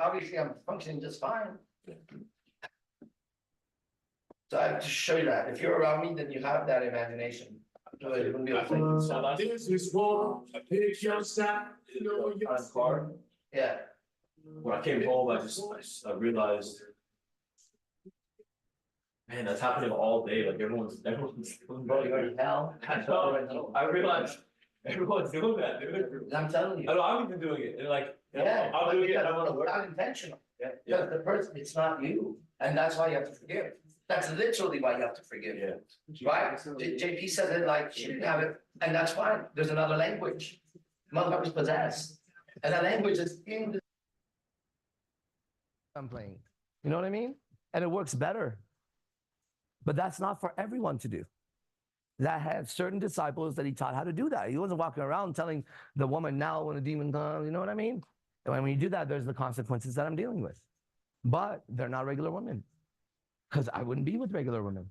Obviously, I'm functioning just fine. So I have to show you that. If you're around me, then you have that imagination. It wouldn't be a thing. This is war, a picture side, Yeah. When I came home, I realized, man, that's happening all day. Like everyone's Bro, you're in hell. I realized everyone's doing that, dude. I'm telling you. I know I'm even doing it. And like, yeah, I'm doing it. I want to it's work. not intentional. Yeah. Because the person, it's not you. And that's why you have to forgive. That's literally why you have to forgive. Yeah. Right? JP said it like she didn't have it, and that's fine. There's another language. Motherfuckers possess. And that language is in the I'm playing. You know what I mean? And it works better. But that's not for everyone to do. That had certain disciples that he taught how to do that. He wasn't walking around telling the woman now when a demon comes, you know what I mean? And when you do that, there's the consequences that I'm dealing with. But they're not regular women. Because I wouldn't be with regular women.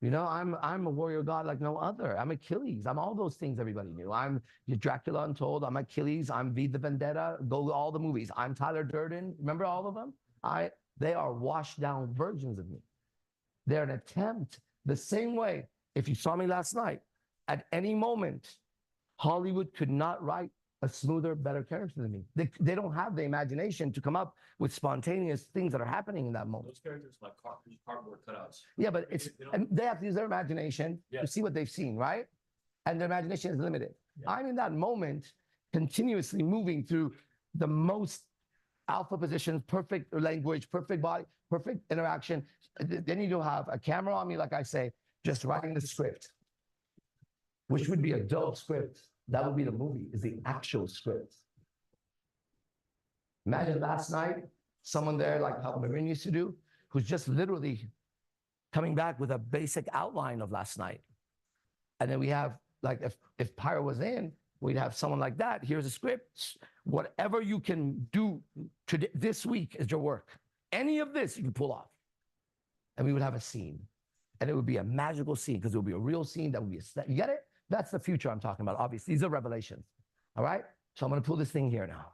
You know, I'm a warrior god like no other. I'm Achilles. I'm all those things everybody knew. I'm Dracula Untold. I'm Achilles. I'm V the Vendetta. Go to all the movies. I'm Tyler Durden. Remember all of them? They are washed down versions of me. They're an attempt. The same way, if you saw me last night, at any moment, Hollywood could not write a smoother, better character than me. They don't have the imagination to come up with spontaneous things that are happening in that moment. Those characters like cardboard cutouts. Yeah, but they have to use their imagination to see what they've seen, right? And their imagination is limited. Yeah. I'm in that moment, continuously moving through the most alpha positions, perfect language, perfect body, perfect interaction. Then you have a camera on me, like I say, just writing the script, which would be a dope script. That would be the movie, is the actual script. Imagine last night, someone there, like how Marin used to do, who's just literally coming back with a basic outline of last night. And then we have, like, if Pyro was in, we'd have someone like that. Here's a script. Whatever you can do today, this week is your work. Any of this you can pull off. And we would have a scene. And it would be a magical scene because it would be a real scene that would be you get it? That's the future I'm talking about, obviously. These are revelations. All right? So I'm going to pull this thing here now.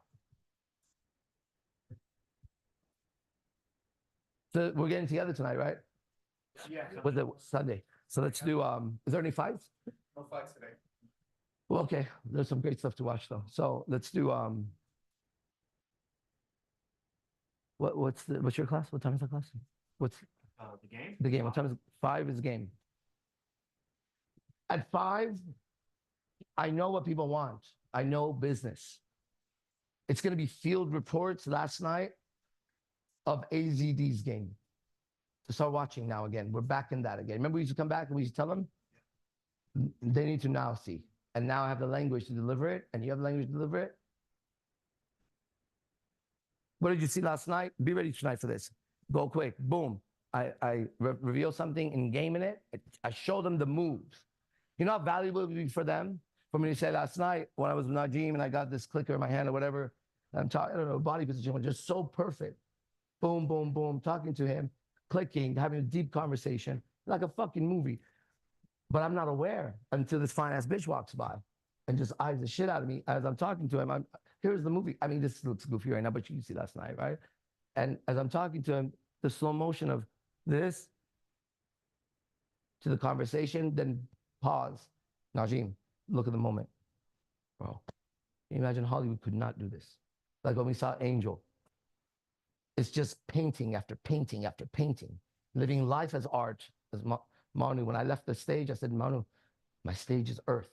So we're getting together tonight, right? Yeah. With the Sunday. So let's do, is there any fights? No fights today. Well, okay. There's some great stuff to watch though. So let's do, what's your class? What time is the class? What's the game? The game. What time is it? 5 is game. At 5, I know what people want. I know business. It's going to be field reports last night of AZD's game. To start watching now again. We're back in that again. Remember we used to come back and we used to tell them? They need to now see. And now I have the language to deliver it, and you have the language to deliver it. What did you see last night? Be ready tonight for this. Go quick. Boom. I reveal something in game in it. I show them the moves. You know how valuable it would be for them? For me to say last night when I was with Najim and I got this clicker in my hand or whatever, I'm talking, I don't know, body position was just so perfect. Boom, boom, boom, talking to him, clicking, having a deep conversation, like a fucking movie. But I'm not aware until this fine ass bitch walks by and just eyes the shit out of me as I'm talking to him. Here's the movie. I mean, this looks goofy right now, but you can see last night, right? And as I'm talking to him, the slow motion of this to the conversation, then pause. Najim, look at the moment. Bro, can you imagine Hollywood could not do this? Like when we saw Angel. It's just painting after painting after painting, living life as art. As Manu, when I left the stage, I said, Manu, my stage is earth.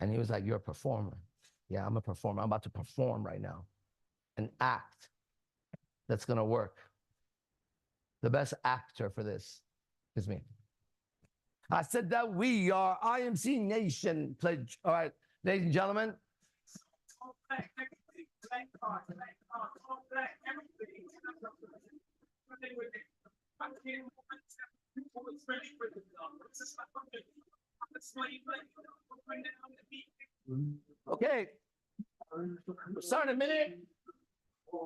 And he was like, you're a performer. Yeah, I'm a performer. I'm about to perform right now. An act that's going to work. The best actor for this is me. I said that we are IMC Nation pledge. All right, ladies and gentlemen. Okay, we're starting in a minute.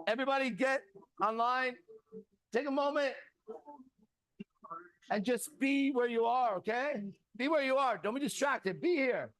Everybody get online. Take a moment and just be where you are, okay? Be where you are. Don't be distracted. Be here.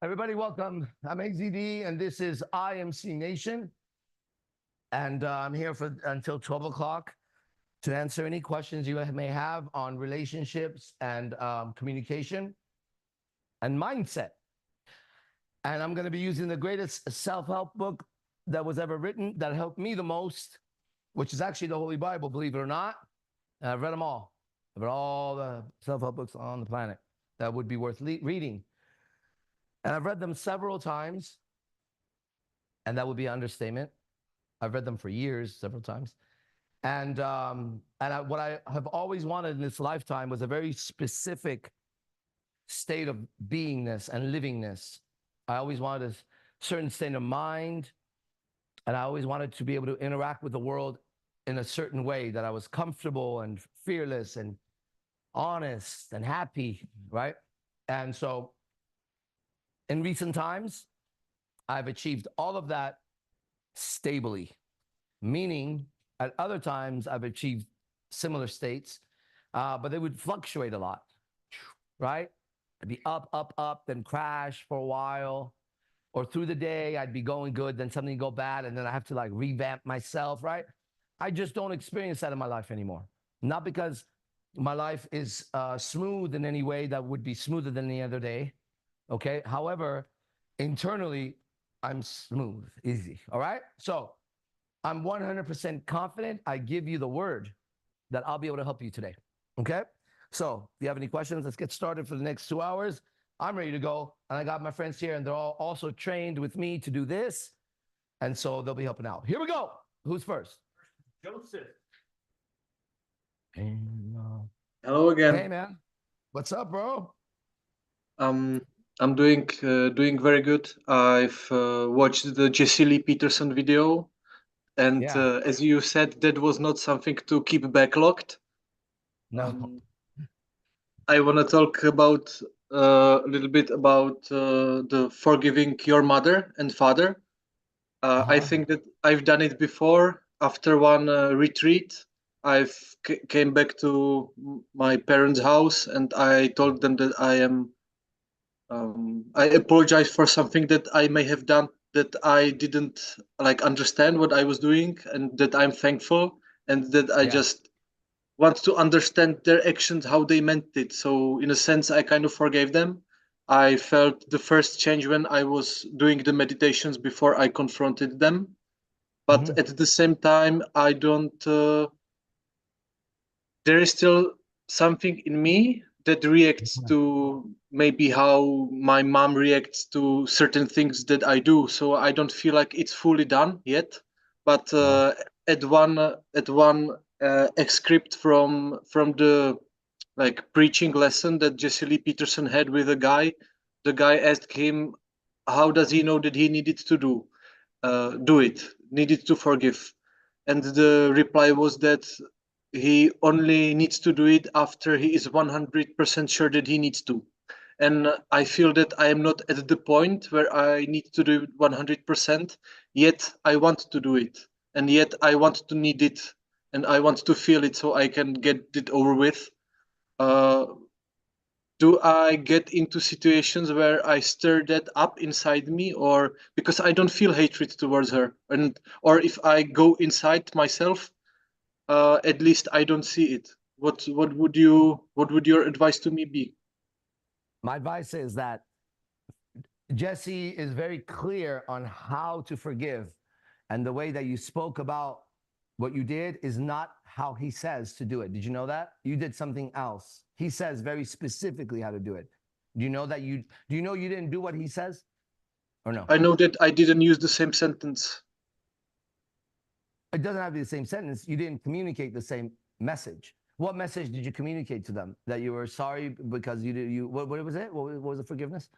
Everybody, welcome. I'm AZD, and this is IMC Nation. And I'm here for until 12 o'clock to answer any questions you may have on relationships and communication and mindset. And I'm going to be using the greatest self-help book that was ever written that helped me the most, which is actually the Holy Bible, believe it or not. And I've read them all. I've read all the self-help books on the planet that would be worth reading. And I've read them several times, and that would be an understatement. I've read them for years, several times. And what I have always wanted in this lifetime was a very specific state of beingness and livingness. I always wanted a certain state of mind, and I always wanted to be able to interact with the world in a certain way that I was comfortable and fearless and honest and happy, right? And so in recent times, I've achieved all of that stably, meaning at other times I've achieved similar states, but they would fluctuate a lot, right? I'd be up, up, up, then crash for a while, or through the day I'd be going good, then something go bad, and then I have to like revamp myself, right? I just don't experience that in my life anymore. Not because my life is smooth in any way that would be smoother than any other day, okay? However, internally, I'm smooth, easy, all right? So I'm 100% confident. I give you the word that I'll be able to help you today, okay? So if you have any questions, let's get started for the next 2 hours. I'm ready to go, and I got my friends here, and they're all also trained with me to do this, and so they'll be helping out. Here we go. Who's first? Joseph. Hello again. Hey, man. What's up, bro? I'm doing very good. I've watched the Jesse Lee Peterson video, and Yeah. as you said, that was not something to keep backlogged. No. I want to talk about a little bit about the forgiving your mother and father. I think that I've done it before. After one retreat, I've came back to my parents' house, and I told them that I apologize for something that I may have done that I didn't like understand what I was doing, and that I'm thankful, and that I just want to understand their actions, how they meant it. So in a sense, I kind of forgave them. I felt the first change when I was doing the meditations before I confronted them. But at the same time, I don't, there is still something in me that reacts to maybe how my mom reacts to certain things that I do. So I don't feel like it's fully done yet. But at one excerpt from the like preaching lesson that Jesse Lee Peterson had with a guy, the guy asked him, how does he know that he needed to do it, needed to forgive? And the reply was that he only needs to do it after he is 100% sure that he needs to. And I feel that I am not at the point where I need to do it 100%, yet I want to do it. And yet I want to need it, and I want to feel it so I can get it over with. Do I get into situations where I stir that up inside me, or because I don't feel hatred towards her, and or if I go inside myself, at least I don't see it. What would your advice to me be? My advice is that Jesse is very clear on how to forgive. And the way that you spoke about what you did is not how he says to do it. Did you know that? You did something else. He says very specifically how to do it. Do you know that do you know you didn't do what he says? Or no? I know that I didn't use the same sentence. It doesn't have to be the same sentence. You didn't communicate the same message. What message did you communicate to them? That you were sorry because what was it? What was the forgiveness?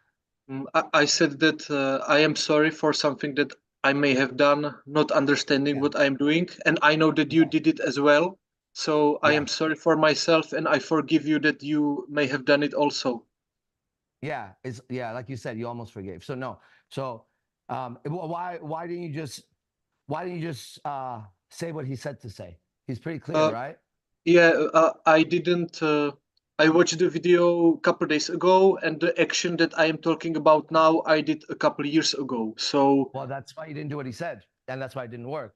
I said that I am sorry for something that I may have done, not understanding what I'm doing, and I know that you did it as well. So I am sorry for myself, and I forgive you that you may have done it also. Yeah, like you said, you almost forgave. So no. So why didn't you just say what he said to say? He's pretty clear, right? Yeah, I didn't. I watched the video a couple days ago, and the action that I am talking about now, I did a couple of years ago. So well, that's why you didn't do what he said, and that's why it didn't work.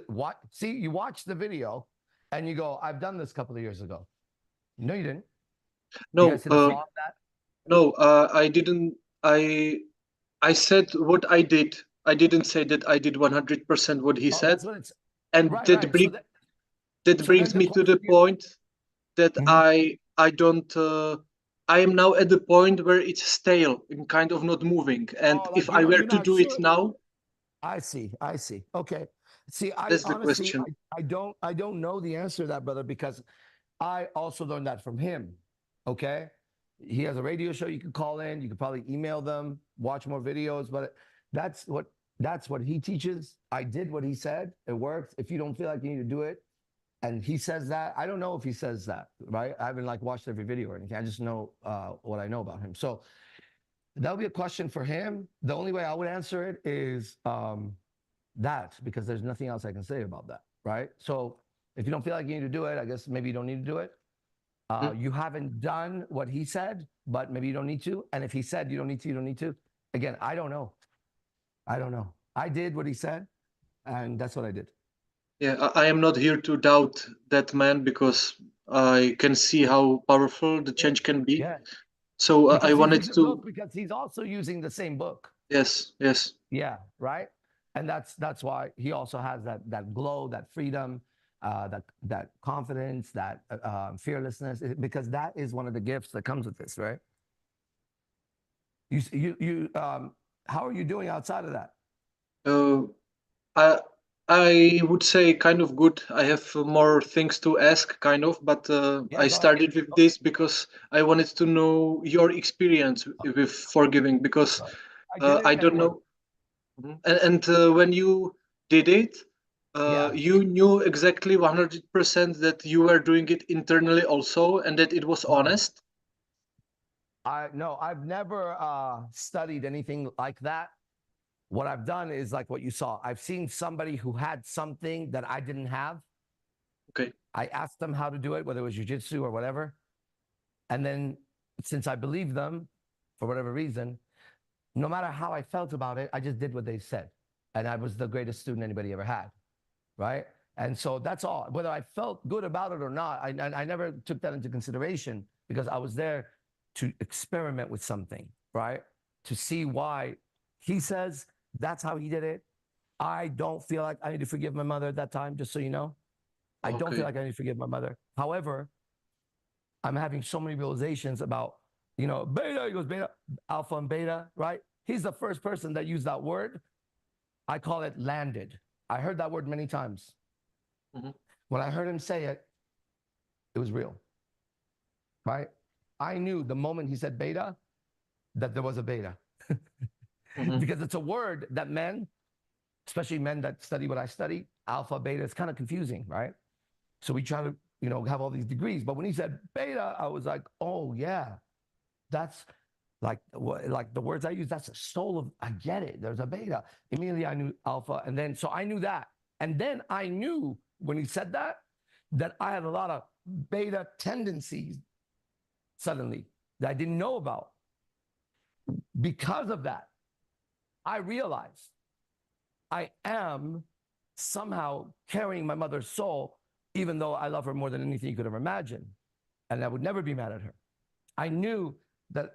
What? See, you watch the video, and you go, "I've done this a couple of years ago." No, you didn't. no, You guys see the flaw of that? no, I didn't. I said what I did. I didn't say that I did 100% what he said, That's what it's and right. that Right. that brings me to the point that I don't. I am now at the point where it's stale and kind of not moving. And if I were to do it now, I see. Okay. See, I that's the honestly, question. I don't know the answer to that, brother, because I also learned that from him. Okay. He has a radio show you can call in. You can probably email them, watch more videos, but that's what he teaches. I did what he said. It works. If you don't feel like you need to do it, and he says that, I don't know if he says that, right? I haven't like watched every video or anything. I just know what I know about him. So that'll be a question for him. The only way I would answer it is that, because there's nothing else I can say about that, right? So if you don't feel like you need to do it, I guess maybe you don't need to do it. You haven't done what he said, but maybe you don't need to. And if he said you don't need to, you don't need to. Again, I don't know. I did what he said, and that's what I did. Yeah, I am not here to doubt that man because I can see how powerful the change can be. Yeah. So I wanted to. Because he's also using the same book. Yes, yes. Yeah, right. And that's why he also has that glow, that freedom, that confidence, that fearlessness, because that is one of the gifts that comes with this, right? How are you doing outside of that? I would say kind of good. I have more things to ask, kind of, but I started with this because I wanted to know your experience with forgiving because I don't know. And when you did it, you knew exactly 100% that you were doing it internally also and that it was honest. No, I've never studied anything like that. What I've done is like what you saw. I've seen somebody who had something that I didn't have. Okay. I asked them how to do it, whether it was jujitsu or whatever. And then since I believed them for whatever reason, no matter how I felt about it, I just did what they said. And I was the greatest student anybody ever had. Right. And so that's all. Whether I felt good about it or not, I never took that into consideration because I was there to experiment with something, right? To see why he says that's how he did it. I don't feel like I need to forgive my mother at that time, just so you know. I don't feel like I need to forgive my mother. However, I'm having so many realizations about, beta, he goes beta, alpha and beta, right? He's the first person that used that word. I call it landed. I heard that word many times. When I heard him say it, it was real, right? I knew the moment he said beta, that there was a beta. Because it's a word that men, especially men that study what I study, alpha, beta, it's kind of confusing, right? So we try to, have all these degrees. But when he said beta, I was like, oh yeah, that's like the words I use, that's the soul of, I get it. There's a beta. Immediately I knew alpha. And then, so I knew that. And then I knew when he said that I had a lot of beta tendencies suddenly that I didn't know about. Because of that, I realized I am somehow carrying my mother's soul, even though I love her more than anything you could ever imagine. And I would never be mad at her. I knew that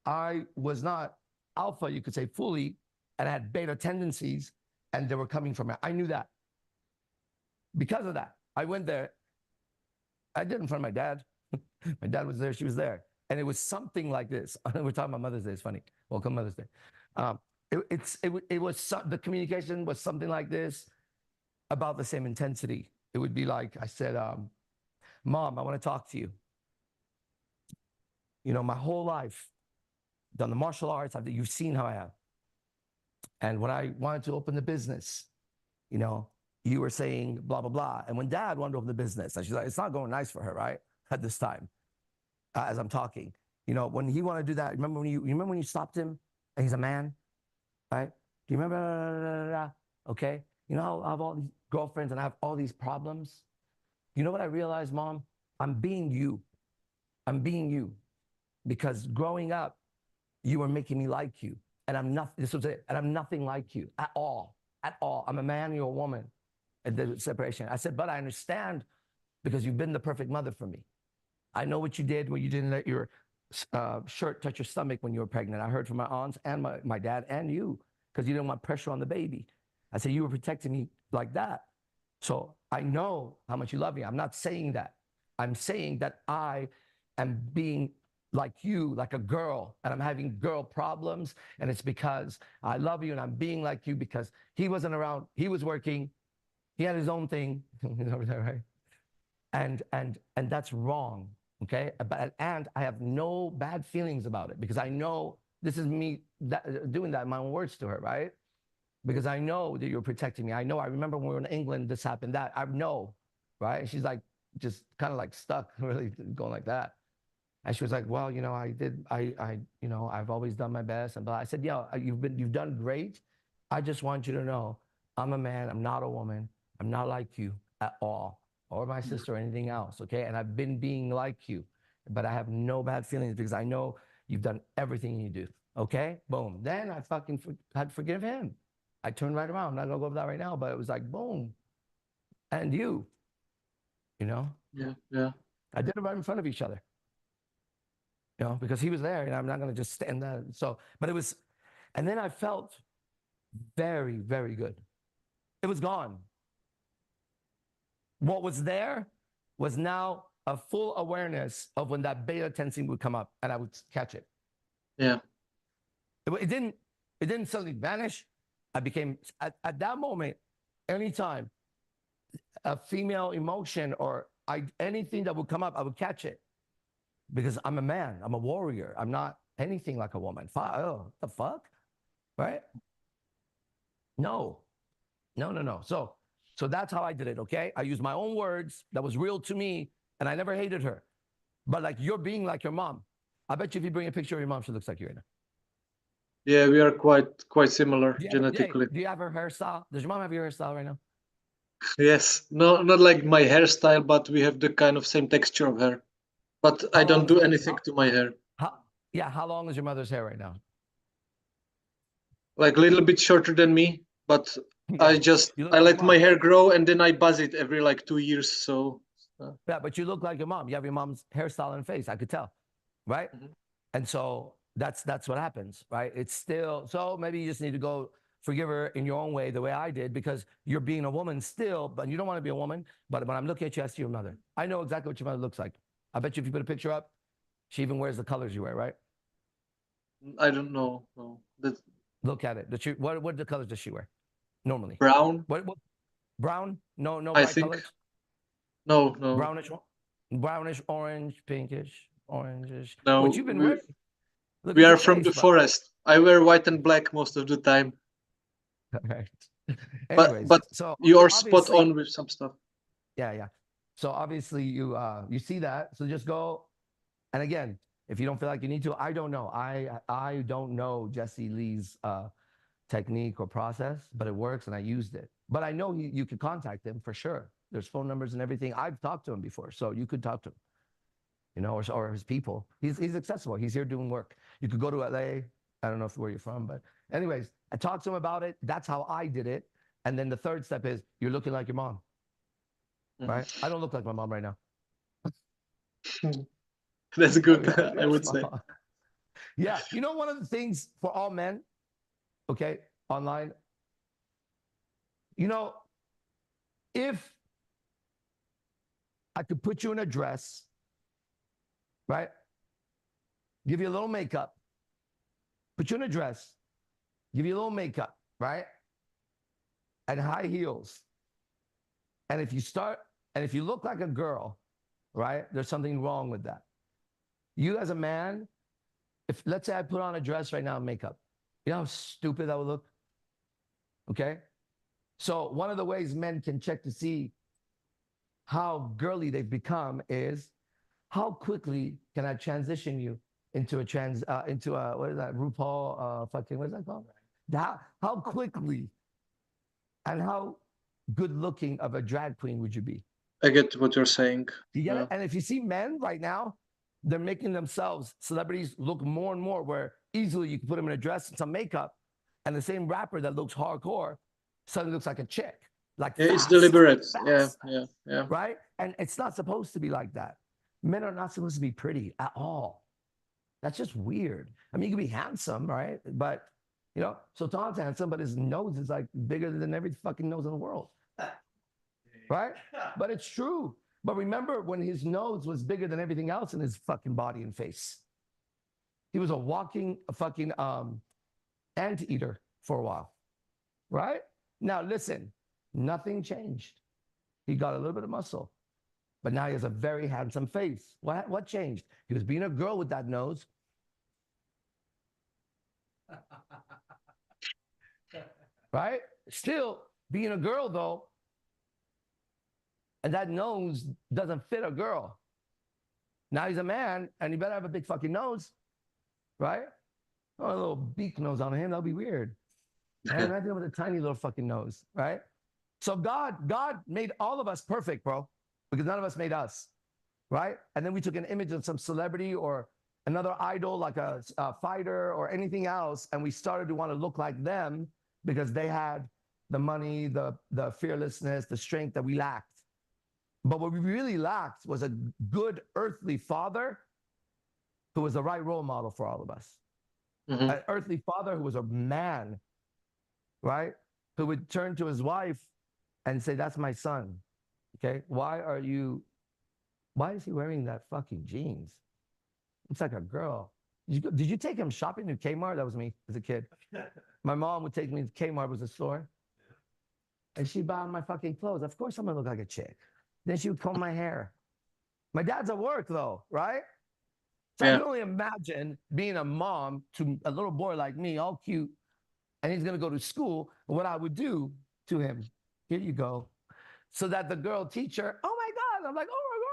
I was not alpha, you could say, fully, and I had beta tendencies, and they were coming from it. I knew that. Because of that, I went there. I did it in front of my dad. My dad was there. She was there. And it was something like this. We're talking about Mother's Day. It's funny. Welcome Mother's Day. It was the communication was something like this, about the same intensity. It would be like I said, Mom, I want to talk to you. You know, my whole life, done the martial arts. You've seen how I have. And when I wanted to open the business, you know, you were saying blah, blah, blah. And when Dad wanted to open the business, and she's like, it's not going nice for her, right? At this time, as I'm talking, you know, when he wanted to do that, remember when you stopped him and he's a man, right? Do you remember? Okay. You know how I have all these girlfriends and I have all these problems? You know what I realized, Mom? I'm being you. I'm being you. Because growing up, you were making me like you. And I'm nothing, this was it. And I'm nothing like you at all. At all. I'm a man, you're a woman. And the separation. I said, but I understand because you've been the perfect mother for me. I know what you did when you didn't let your shirt touch your stomach when you were pregnant. I heard from my aunts and my dad and you because you didn't want pressure on the baby. I said, you were protecting me like that. So I know how much you love me. I'm not saying that. I'm saying that I am being like you, like a girl, and I'm having girl problems. And it's because I love you and I'm being like you because he wasn't around. He was working. He had his own thing, right? And that's wrong, okay? And I have no bad feelings about it because I know this is me doing that in my own words to her, right? Because I know that you're protecting me. I know. I remember when we were in England, this happened, that. I know, right? And she's like, just kind of like stuck, really going like that. And she was like, well, you know, you know, I've always done my best. And blah. I said, yeah, you've done great. I just want you to know, I'm a man. I'm not a woman. I'm not like you at all, or my sister or anything else, okay? And I've been being like you, but I have no bad feelings because I know you've done everything you do, okay? Boom. Then I fucking had to forgive him. I turned right around. I'm not gonna go over that right now, but it was like, boom. And you know? Yeah, yeah. I did it right in front of each other, you know, because he was there and I'm not gonna just stand there. So, but it was, and then I felt very, very good. It was gone. What was there was now a full awareness of when that beta tensing would come up and I would catch it. Yeah. It didn't suddenly vanish. I became, at that moment, anytime a female emotion or anything that would come up, I would catch it because I'm a man. I'm a warrior. I'm not anything like a woman. Oh, the fuck? Right? No. So that's how I did it, okay? I used my own words that was real to me, and I never hated her. But like, you're being like your mom. I bet you if you bring a picture of your mom, she looks like you right now. Yeah, we are quite similar genetically. Do you have her hairstyle? Does your mom have your hairstyle right now? Yes, no, not like my hairstyle, but we have the kind of same texture of hair. But I don't do anything to my hair. How long is your mother's hair right now? Like a little bit shorter than me, but I let my hair grow and then I buzz it every like 2 years. So yeah, but you look like your mom. You have your mom's hairstyle and face. I could tell, right? Mm-hmm. And so that's what happens, right? It's still, so maybe you just need to go forgive her in your own way, the way I did, because you're being a woman still, but you don't want to be a woman. But when I'm looking at you, I see your mother. I know exactly what your mother looks like. I bet you if you put a picture up, she even wears the colors you wear, right? I don't know. No. Look at it. What the colors does she wear normally? Brown. What brown? No I bright think, colors. No. Brownish, orange, pinkish, orangish. No, what you've been wearing? We are from the forest. I wear white and black most of the time. Right. Anyways, but so you're spot on with some stuff. Yeah. So obviously you see that. So just go. And again, if you don't feel like you need to, I don't know. I don't know Jesse Lee's technique or process, but it works and I used it. But I know you could contact him for sure. There's phone numbers and everything. I've talked to him before, so you could talk to him, you know, or his people. He's accessible. He's here doing work. You could go to LA. I don't know where you're from, but anyways, I talked to him about it. That's how I did it. And then the third step is you're looking like your mom, right? I don't look like my mom right now. That's good. I would say. Yeah. You know, one of the things for all men, okay, online, you know, if I could put you in a dress, right? Give you a little makeup, put you in a dress, give you a little makeup, right? And high heels. And if you look like a girl, right? There's something wrong with that. You as a man, if let's say I put on a dress right now and makeup, you know how stupid that would look? Okay? So one of the ways men can check to see how girly they've become is how quickly can I transition you into a what is that, RuPaul fucking, what is that called? How quickly and how good looking of a drag queen would you be? I get what you're saying. You get Yeah. it? And if you see men right now, they're making themselves, celebrities, look more and more where easily you can put them in a dress and some makeup, and the same rapper that looks hardcore suddenly looks like a chick. Like Yeah, it's fast, deliberate. fast, Yeah. right? And it's not supposed to be like that. Men are not supposed to be pretty at all. That's just weird. I mean, you can be handsome, right? But, you know, so Tom's handsome, but his nose is like bigger than every fucking nose in the world. Right? But it's true. But remember when his nose was bigger than everything else in his fucking body and face. He was a walking fucking anteater for a while. Right? Now listen, nothing changed. He got a little bit of muscle. But now he has a very handsome face. What changed? He was being a girl with that nose. Right? Still being a girl though. And that nose doesn't fit a girl. Now he's a man and he better have a big fucking nose. Right? Oh, a little beak nose on him. That'll be weird. And imagine him with a tiny little fucking nose. Right? So God made all of us perfect, bro. Because none of us made us. Right? And then we took an image of some celebrity or another idol like a fighter or anything else, and we started to want to look like them because they had the money, the fearlessness, the strength that we lacked. But what we really lacked was a good earthly father who was the right role model for all of us. Mm-hmm. An earthly father who was a man, right? Who would turn to his wife and say, that's my son. Okay, why is he wearing that fucking jeans? It's like a girl. Did you take him shopping to Kmart? That was me as a kid. My mom would take me to Kmart, was a store. And she'd buy my fucking clothes. Of course I'm gonna look like a chick. Then she would comb my hair. My dad's at work though, right? So I can only imagine being a mom to a little boy like me, all cute, and he's gonna go to school, what I would do to him. Here you go. So that the girl teacher, oh my God, I'm like, oh my God.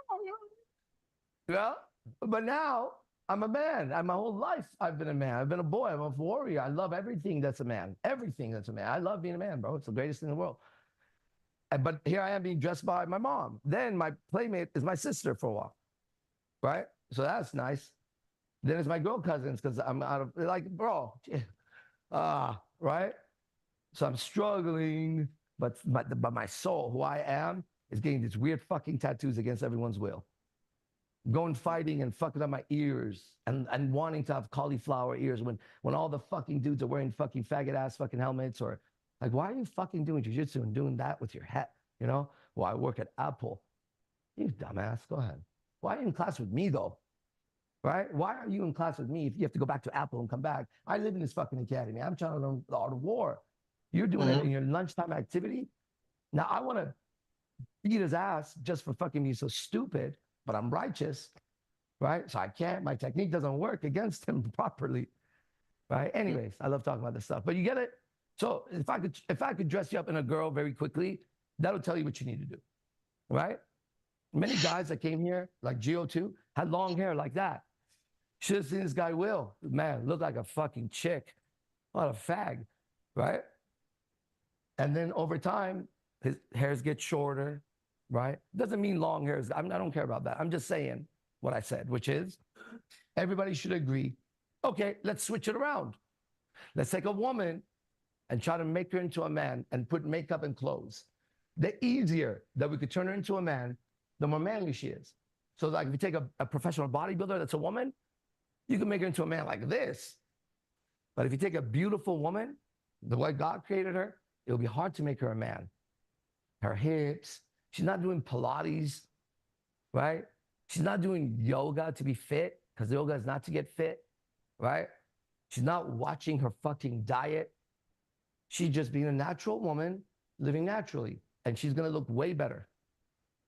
You know? But now I'm a man. My whole life I've been a man. I've been a boy. I'm a warrior. I love everything that's a man. Everything that's a man. I love being a man, bro. It's the greatest thing in the world. But here I am being dressed by my mom. Then my playmate is my sister for a while, right? So that's nice. Then it's my girl cousins because I'm out of, like, bro, right? So I'm struggling, but my soul, who I am, is getting these weird fucking tattoos against everyone's will. Going fighting and fucking up my ears and wanting to have cauliflower ears when all the fucking dudes are wearing fucking faggot ass fucking helmets, or like, why are you fucking doing jiu-jitsu and doing that with your head? You know? Well, I work at Apple. You dumbass, go ahead. Why are you in class with me though? Right? Why are you in class with me if you have to go back to Apple and come back? I live in this fucking academy. I'm trying to learn the art of war. You're doing it in your lunchtime activity. Now I want to beat his ass just for fucking being so stupid, but I'm righteous, right? So I can't, my technique doesn't work against him properly, right? Anyways, I love talking about this stuff, but you get it? So if I could dress you up in a girl very quickly, that'll tell you what you need to do, right? Many guys that came here, like Geo2, had long hair like that. Should have seen this guy, Will. Man, looked like a fucking chick. What a fag, right? And then over time, his hairs get shorter, right? Doesn't mean long hairs. I don't care about that. I'm just saying what I said, which is everybody should agree, okay, let's switch it around. Let's take a woman and try to make her into a man and put makeup and clothes. The easier that we could turn her into a man, the more manly she is. So like if you take a professional bodybuilder that's a woman, You can make her into a man like this. But if you take a beautiful woman, the way God created her, it'll be hard to make her a man. Her hips, she's not doing Pilates, right? She's not doing yoga to be fit, because yoga is not to get fit, right? She's not watching her fucking diet. She's just being a natural woman, living naturally. And she's going to look way better.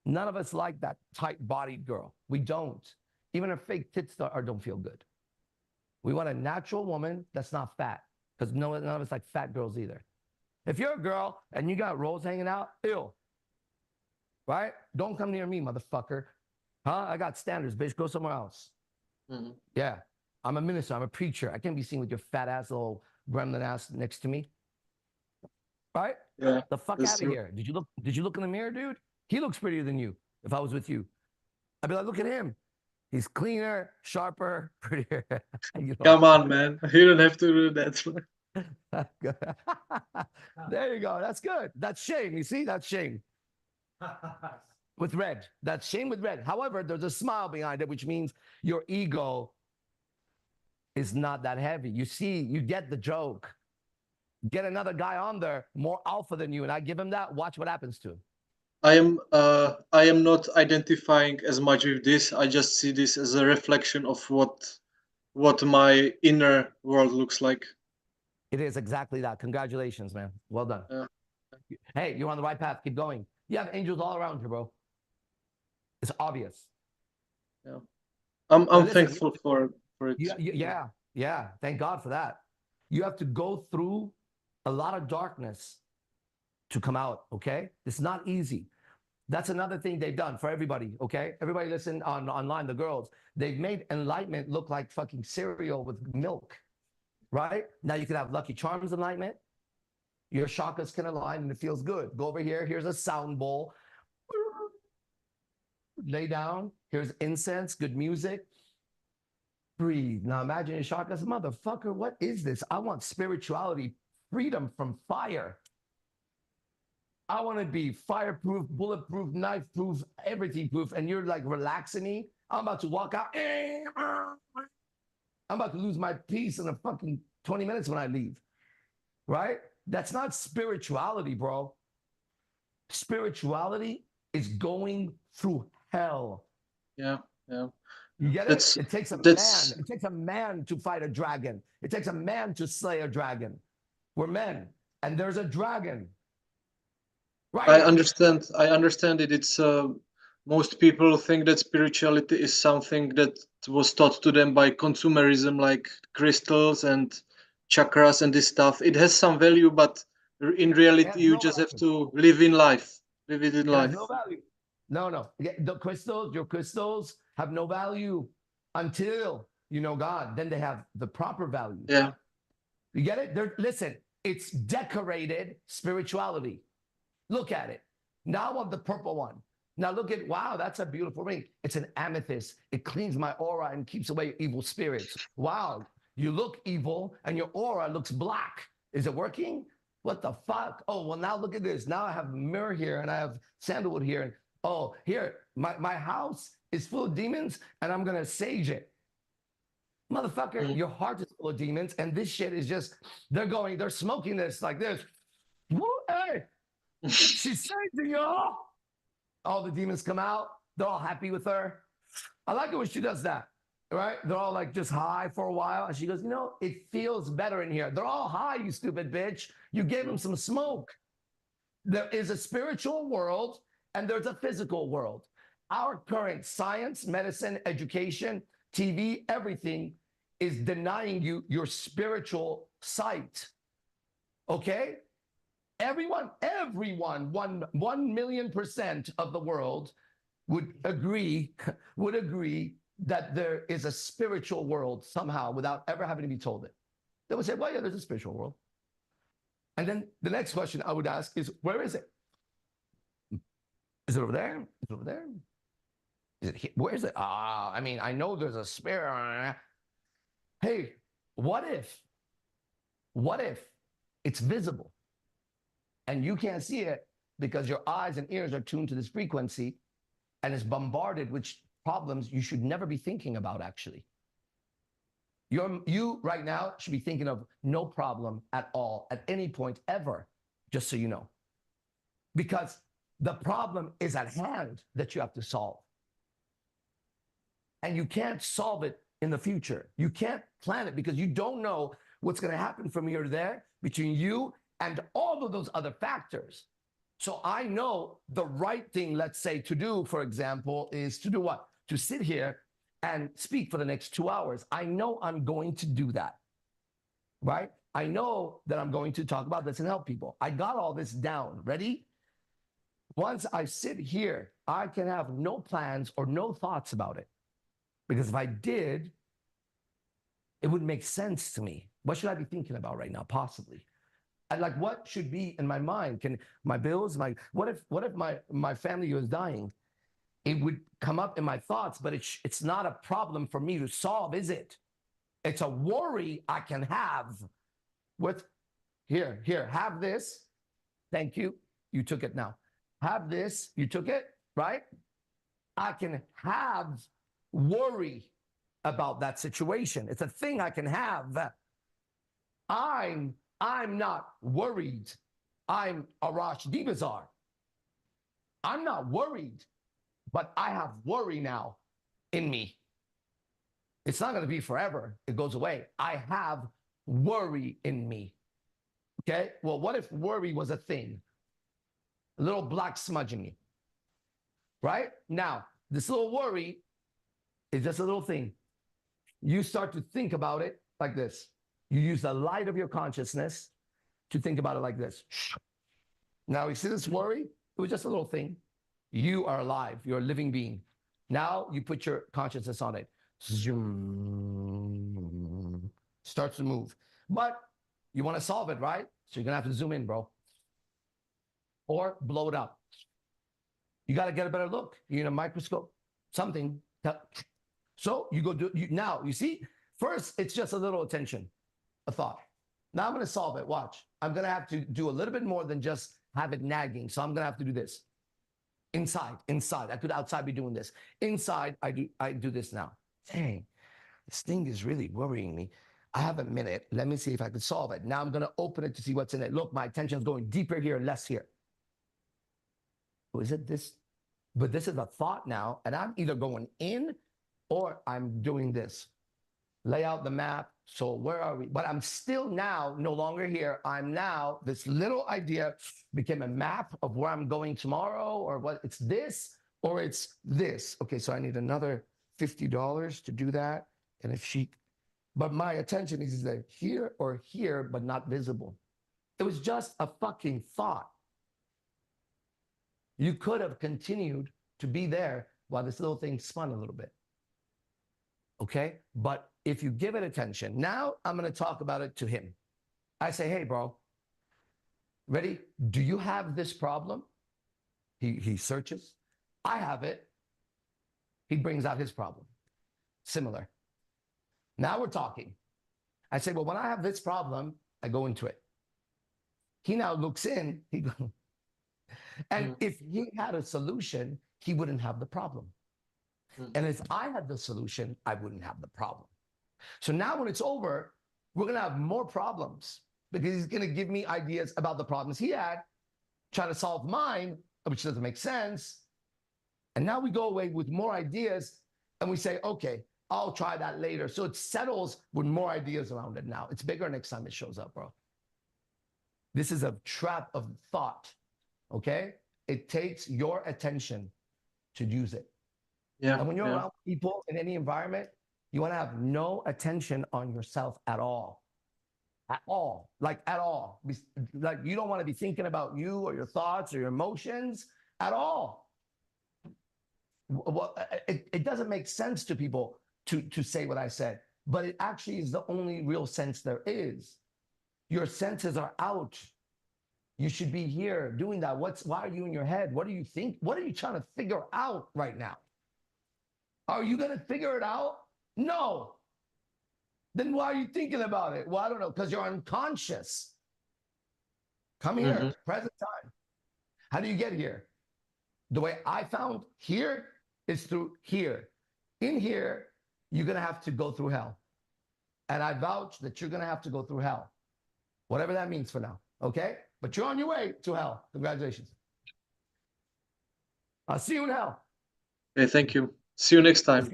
None of us like that tight-bodied girl. We don't. Even her fake tits don't feel good. We want a natural woman that's not fat, because none of us like fat girls either. If you're a girl and you got rolls hanging out, ew. Right? Don't come near me, motherfucker. Huh? I got standards, bitch. Go somewhere else. Mhm. Yeah. I'm a minister. I'm a preacher. I can't be seen with your fat ass little gremlin ass next to me. Right? Yeah, The fuck that's out of true. here. Did you look in the mirror, dude? He looks prettier than you if I was with you. I'd be like, look at him. He's cleaner, sharper, prettier. You know? Come on, man. You don't have to do that. There you go. That's good. That's shame. You see? That's shame. With red. That's shame with red. However, there's a smile behind it, which means your ego is not that heavy. You see, you get the joke. Get another guy on there, more alpha than you, and I give him that. Watch what happens to him. I am not identifying as much with this. I just see this as a reflection of what my inner world looks like. It is exactly that. Congratulations, man. Well done. Yeah. Hey, you're on the right path. Keep going. You have angels all around you, bro. It's obvious. Yeah. I'm listen, thankful for it. Yeah. Thank God for that. You have to go through a lot of darkness to come out, okay? It's not easy. That's another thing they've done for everybody, okay? Everybody listen online, the girls. They've made enlightenment look like fucking cereal with milk, right? Now you can have Lucky Charms enlightenment. Your chakras can align and it feels good. Go over here. Here's a sound bowl. Lay down. Here's incense, good music. Breathe. Now imagine your chakras. Motherfucker, what is this? I want spirituality, freedom from fire. I want to be fireproof, bulletproof, knife-proof, everything-proof, and you're like relaxing me. I'm about to walk out. I'm about to lose my peace in a fucking 20 minutes when I leave, right? That's not spirituality, bro. Spirituality is going through hell. Yeah. You get That's- it? It takes a that's- man. It takes a man to fight a dragon. It takes a man to slay a dragon. We're men, and there's a dragon. Right I here. understand it. It's most people think that spirituality is something that was taught to them by consumerism, like crystals and chakras and this stuff. It has some value, but in reality, you just have to live in life. Live it in It life. has no value. No. The crystals, your crystals have no value until you know God. Then they have the proper value. Yeah. You get it? Listen, it's decorated spirituality. Look at it. Now I want the purple one. Now look at, wow, that's a beautiful ring. It's an amethyst. It cleans my aura and keeps away evil spirits. Wow, you look evil and your aura looks black. Is it working? What the fuck? Oh, well, now look at this. Now I have a mirror here and I have sandalwood here. And oh, here, my house is full of demons and I'm going to sage it. Motherfucker, your heart is full of demons and this shit is just, they're smoking this like this. Woo, hey. She's saving y'all. All the demons come out. They're all happy with her. I like it when she does that, right? They're all like just high for a while. And she goes, you know, it feels better in here. They're all high, you stupid bitch. You gave them some smoke. There is a spiritual world and there's a physical world. Our current science, medicine, education, TV, everything is denying you your spiritual sight. Okay? Everyone, 1,000,000% of the world would agree that there is a spiritual world somehow without ever having to be told it. They would say, well, yeah, there's a spiritual world. And then the next question I would ask is, where is it? Is it over there? Is it over there? Is it here? Where is it? I mean, I know there's a spirit. Hey, what if it's visible? And you can't see it because your eyes and ears are tuned to this frequency and it's bombarded with problems you should never be thinking about, actually. You right now should be thinking of no problem at all, at any point ever, just so you know. Because the problem is at hand that you have to solve. And you can't solve it in the future. You can't plan it because you don't know what's going to happen from here to there between you and all of those other factors. So I know the right thing, let's say, to do, for example, is to do what? To sit here and speak for the next 2 hours. I know I'm going to do that, right? I know that I'm going to talk about this and help people. I got all this down. Ready? Once I sit here, I can have no plans or no thoughts about it. Because if I did, it wouldn't make sense to me. What should I be thinking about right now, possibly? And like, what should be in my mind? Can my bills, what if my family was dying? It would come up in my thoughts, but it's not a problem for me to solve, is it? It's a worry I can have with, here, have this. Thank you. You took it now. Have this. You took it, right? I can have worry about that situation. It's a thing I can have. I'm not worried. I'm Arash Dibazar. I'm not worried, but I have worry now in me. It's not going to be forever. It goes away. I have worry in me. Okay? Well, what if worry was a thing? A little black smudge in me. Right? Now, this little worry is just a little thing. You start to think about it like this. You use the light of your consciousness to think about it like this. Now, you see this worry? It was just a little thing. You are alive. You're a living being. Now you put your consciousness on it. Zoom. Starts to move. But you want to solve it, right? So you're going to have to zoom in, bro. Or blow it up. You got to get a better look. You need a microscope, something. So you go do now. You see, first it's just a little attention, a thought. Now I'm going to solve it. Watch. I'm going to have to do a little bit more than just have it nagging. So I'm going to have to do this. Inside. I could outside be doing this. Inside, I do this now. Dang, this thing is really worrying me. I have a minute. Let me see if I can solve it. Now I'm going to open it to see what's in it. Look, my attention is going deeper here, less here. Oh, is it this? But this is a thought now, and I'm either going in or I'm doing this. Lay out the map. So where are we? But I'm still now no longer here. I'm now, this little idea became a map of where I'm going tomorrow, or what it's this or it's this. Okay, so I need another $50 to do that. And if but my attention is either here or here, but not visible. It was just a fucking thought. You could have continued to be there while this little thing spun a little bit. Okay? But if you give it attention, now I'm going to talk about it to him. I say, hey, bro, ready? Do you have this problem? He searches. I have it. He brings out his problem. Similar. Now we're talking. I say, well, when I have this problem, I go into it. He now looks in. He goes, and if he had a solution, he wouldn't have the problem. And if I had the solution, I wouldn't have the problem. So now when it's over, we're going to have more problems because he's going to give me ideas about the problems he had, try to solve mine, which doesn't make sense. And now we go away with more ideas and we say, okay, I'll try that later. So it settles with more ideas around it now. It's bigger next time it shows up, bro. This is a trap of thought, okay? It takes your attention to use it. Yeah. And when you're around people in any environment, you want to have no attention on yourself at all. At all. Like at all. Like you don't want to be thinking about you or your thoughts or your emotions at all. Well, it doesn't make sense to people to say what I said, but it actually is the only real sense there is. Your senses are out. You should be here doing that. Why are you in your head? What do you think? What are you trying to figure out right now? Are you going to figure it out? No. Then why are you thinking about it? Well, I don't know, because you're unconscious. Come here, present time. How do you get here? The way I found here is through here. In here, you're going to have to go through hell. And I vouch that you're going to have to go through hell, whatever that means for now. Okay? But you're on your way to hell. Congratulations. I'll see you in hell. Okay, thank you. See you next time.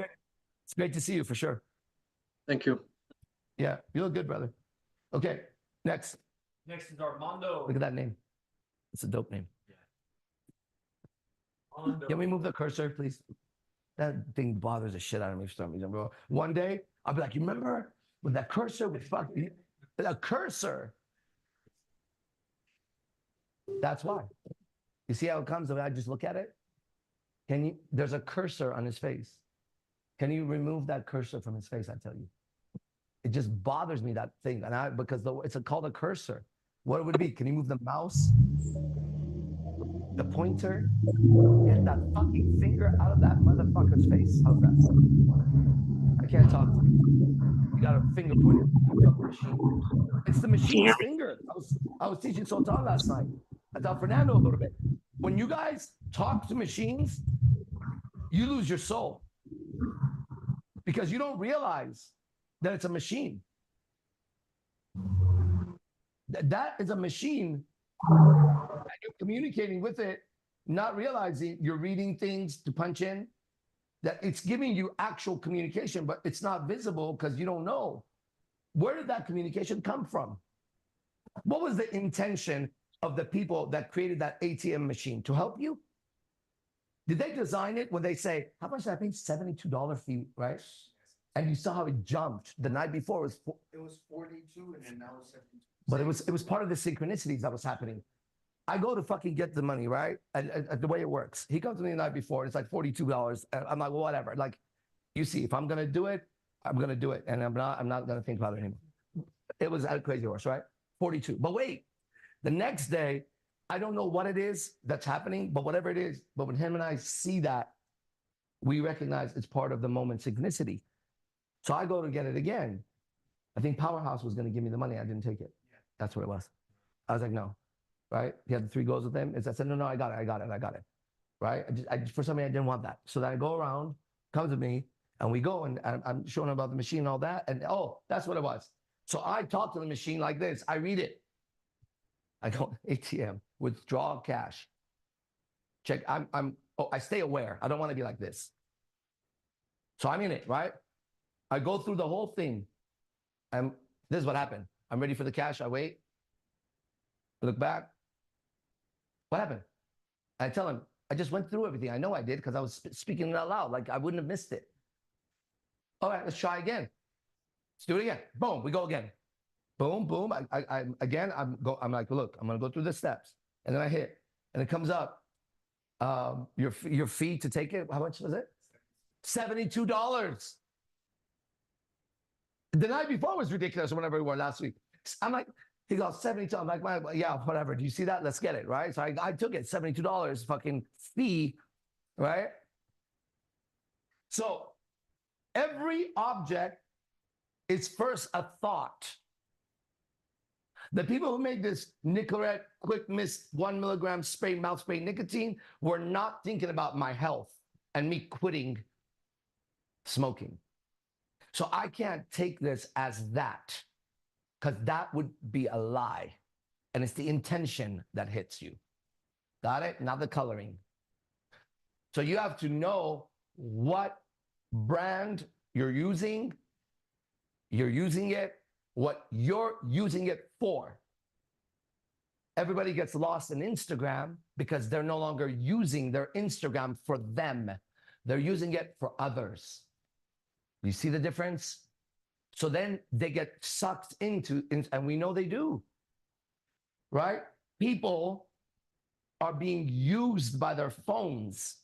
It's great to see you for sure. Thank you. Yeah, you look good, brother. Okay, next. Next is Armando. Look at that name. It's a dope name. Armando. Can we move the cursor, please? That thing bothers the shit out of me for some reason, bro. One day, I'll be like, you remember with that cursor with fucking a cursor? That's why. You see how it comes when I just look at it? Can you? There's a cursor on his face. Can you remove that cursor from his face? I tell you, it just bothers me, that thing, and because it's called a cursor. What would it be? Can you move the mouse, the pointer? Get that fucking finger out of that motherfucker's face. How's that? I can't talk to you. You got a finger pointer. It's the machine's finger. I was teaching Sultan last night. I taught Fernando a little bit. When you guys talk to machines, you lose your soul because you don't realize that it's a machine. That is a machine, and you're communicating with it, not realizing you're reading things to punch in, that it's giving you actual communication, but it's not visible because you don't know. Where did that communication come from? What was the intention of the people that created that ATM machine? To help you? Did they design it when they say, how much did I pay? $72 fee, right? And you saw how it jumped. The night before it was 42 and then now it's 72. but it was part of the synchronicities that was happening. I go to fucking get the money, right? And the way it works, he comes to me the night before, and it's like $42. And I'm like, well, whatever. Like, you see, if I'm gonna do it, I'm gonna do it, and I'm not gonna think about it anymore. It was a crazy horse, right? 42. But wait, the next day, I don't know what it is that's happening, but whatever it is, but when him and I see that, we recognize it's part of the moment synchronicity. So I go to get it again. I think Powerhouse was gonna give me the money. I didn't take it. That's what it was. I was like, no. Right? He had the 3 goals with him. I said, no, I got it. Right? For some reason, I didn't want that. So then I go around, comes with me, and we go, and I'm showing him about the machine and all that. And oh, that's what it was. So I talk to the machine like this. I read it. I go, ATM, withdraw cash. Check. I stay aware. I don't want to be like this. So I'm in it, right? I go through the whole thing. And this is what happened. I'm ready for the cash. I wait. I look back. What happened? I tell him, I just went through everything. I know I did because I was speaking it out loud. Like I wouldn't have missed it. All right, let's try again. Let's do it again. Boom, we go again. Boom, boom. I'm like, look, I'm gonna go through the steps, and then I hit, and it comes up. Your fee to take it. How much was it? $72. The night before was ridiculous. Whenever we were last week, I'm like. He goes, 72. I'm like, yeah, whatever. Do you see that? Let's get it, right? So I took it, $72 fucking fee, right? So every object is first a thought. The people who made this Nicorette quick mist 1 milligram spray, mouth spray nicotine were not thinking about my health and me quitting smoking. So I can't take this as that. Because that would be a lie. And it's the intention that hits you. Got it? Not the coloring. So you have to know what brand you're using it, what you're using it for. Everybody gets lost in Instagram because they're no longer using their Instagram for them. They're using it for others. You see the difference? So then they get sucked into, and we know they do, right? People are being used by their phones.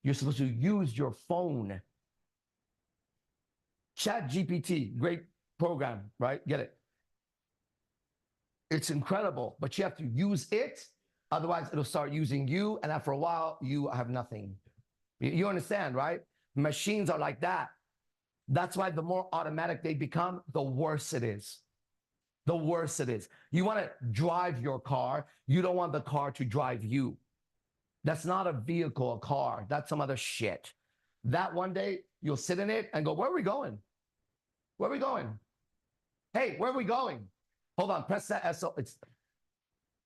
You're supposed to use your phone. ChatGPT, great program, right? Get it? It's incredible, but you have to use it. Otherwise, it'll start using you, and after a while, you have nothing. You understand, right? Machines are like that. That's why the more automatic they become, the worse it is. The worse it is. You want to drive your car. You don't want the car to drive you. That's not a vehicle, a car. That's some other shit. That one day you'll sit in it and go, where are we going? Where are we going? Hey, where are we going? Hold on, press that SO. It's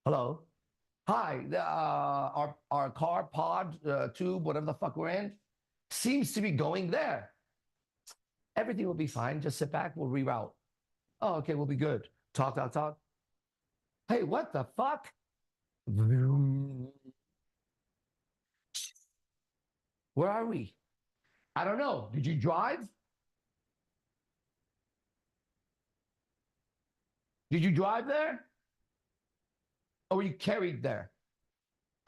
hello. Hi, our car pod tube, whatever the fuck we're in, seems to be going there. Everything will be fine. Just sit back. We'll reroute. Oh, okay, we'll be good. Talk. Hey, what the fuck? Where are we? I don't know. Did you drive? Did you drive there? Or were you carried there?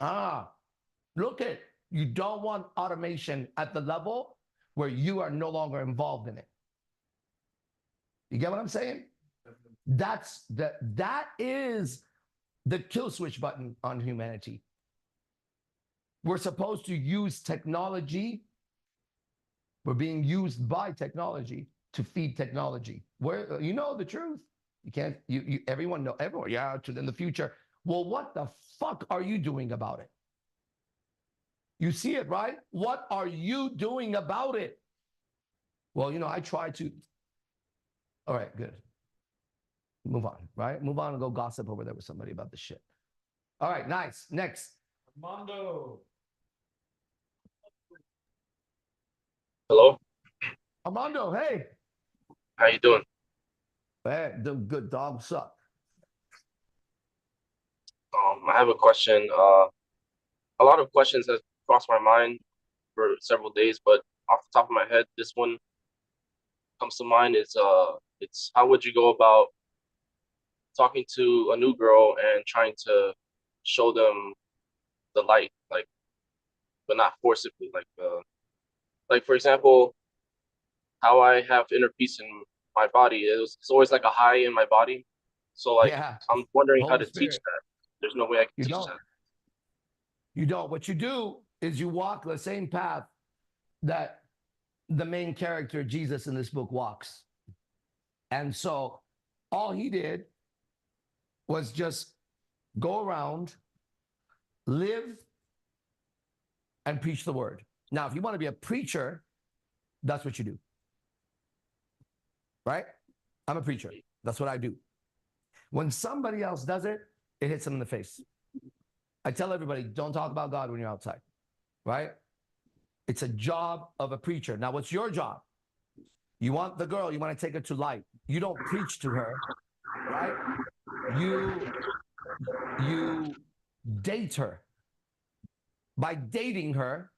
Look at, you don't want automation at the level where you are no longer involved in it. You get what I'm saying? That is the kill switch button on humanity. We're supposed to use technology. We're being used by technology to feed technology. Where you know the truth. You can't, everyone, yeah, in the future. Well, what the fuck are you doing about it? You see it, right? What are you doing about it? Well, I try to. All right, good. Move on, right? Move on and go gossip over there with somebody about the shit. All right, nice. Next. Armando. Hello, Armando, hey. how you doing? Hey, the good dog suck. I have a question. A lot of questions have crossed my mind for several days, but off the top of my head, this one comes to mind. It's how would you go about talking to a new girl and trying to show them the light, like, but not forcibly, like for example, how I have inner peace in my body. It's always like a high in my body. So like, Yeah. I'm wondering how Holy to teach Spirit. that. There's no way I can You teach don't. that. You don't. What you do is you walk the same path that the main character, Jesus, in this book walks. And so all he did was just go around, live, and preach the word. Now, if you want to be a preacher, that's what you do. Right? I'm a preacher. That's what I do. When somebody else does it, it hits them in the face. I tell everybody, don't talk about God when you're outside. Right? It's a job of a preacher. Now, what's your job? You want the girl, you want to take her to light. You don't preach to her, right? You date her. By dating her,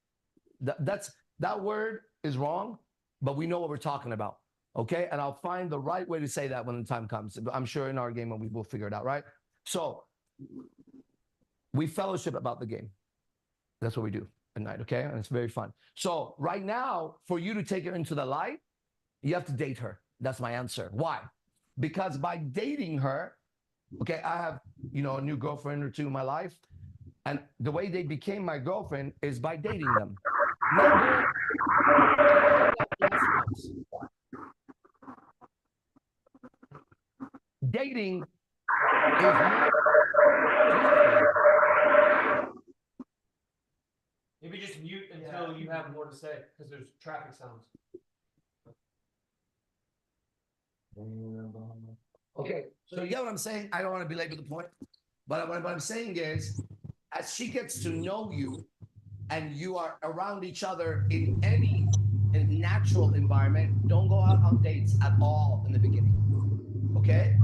that word is wrong, but we know what we're talking about, okay? And I'll find the right way to say that when the time comes. I'm sure in our game we will figure it out, right? So we fellowship about the game. That's what we do at night, okay? And it's very fun. So right now, for you to take her into the light, you have to date her. That's my answer. Why? Because by dating her, okay, I have, a new girlfriend or two in my life. And the way they became my girlfriend is by dating them. Not dating is not. Maybe just mute until you have more to say, because there's traffic sounds. Okay, so you get what I'm saying? I don't want to belabor the point, but what I'm saying is, as she gets to know you, and you are around each other in any natural environment, don't go out on dates at all in the beginning. Okay?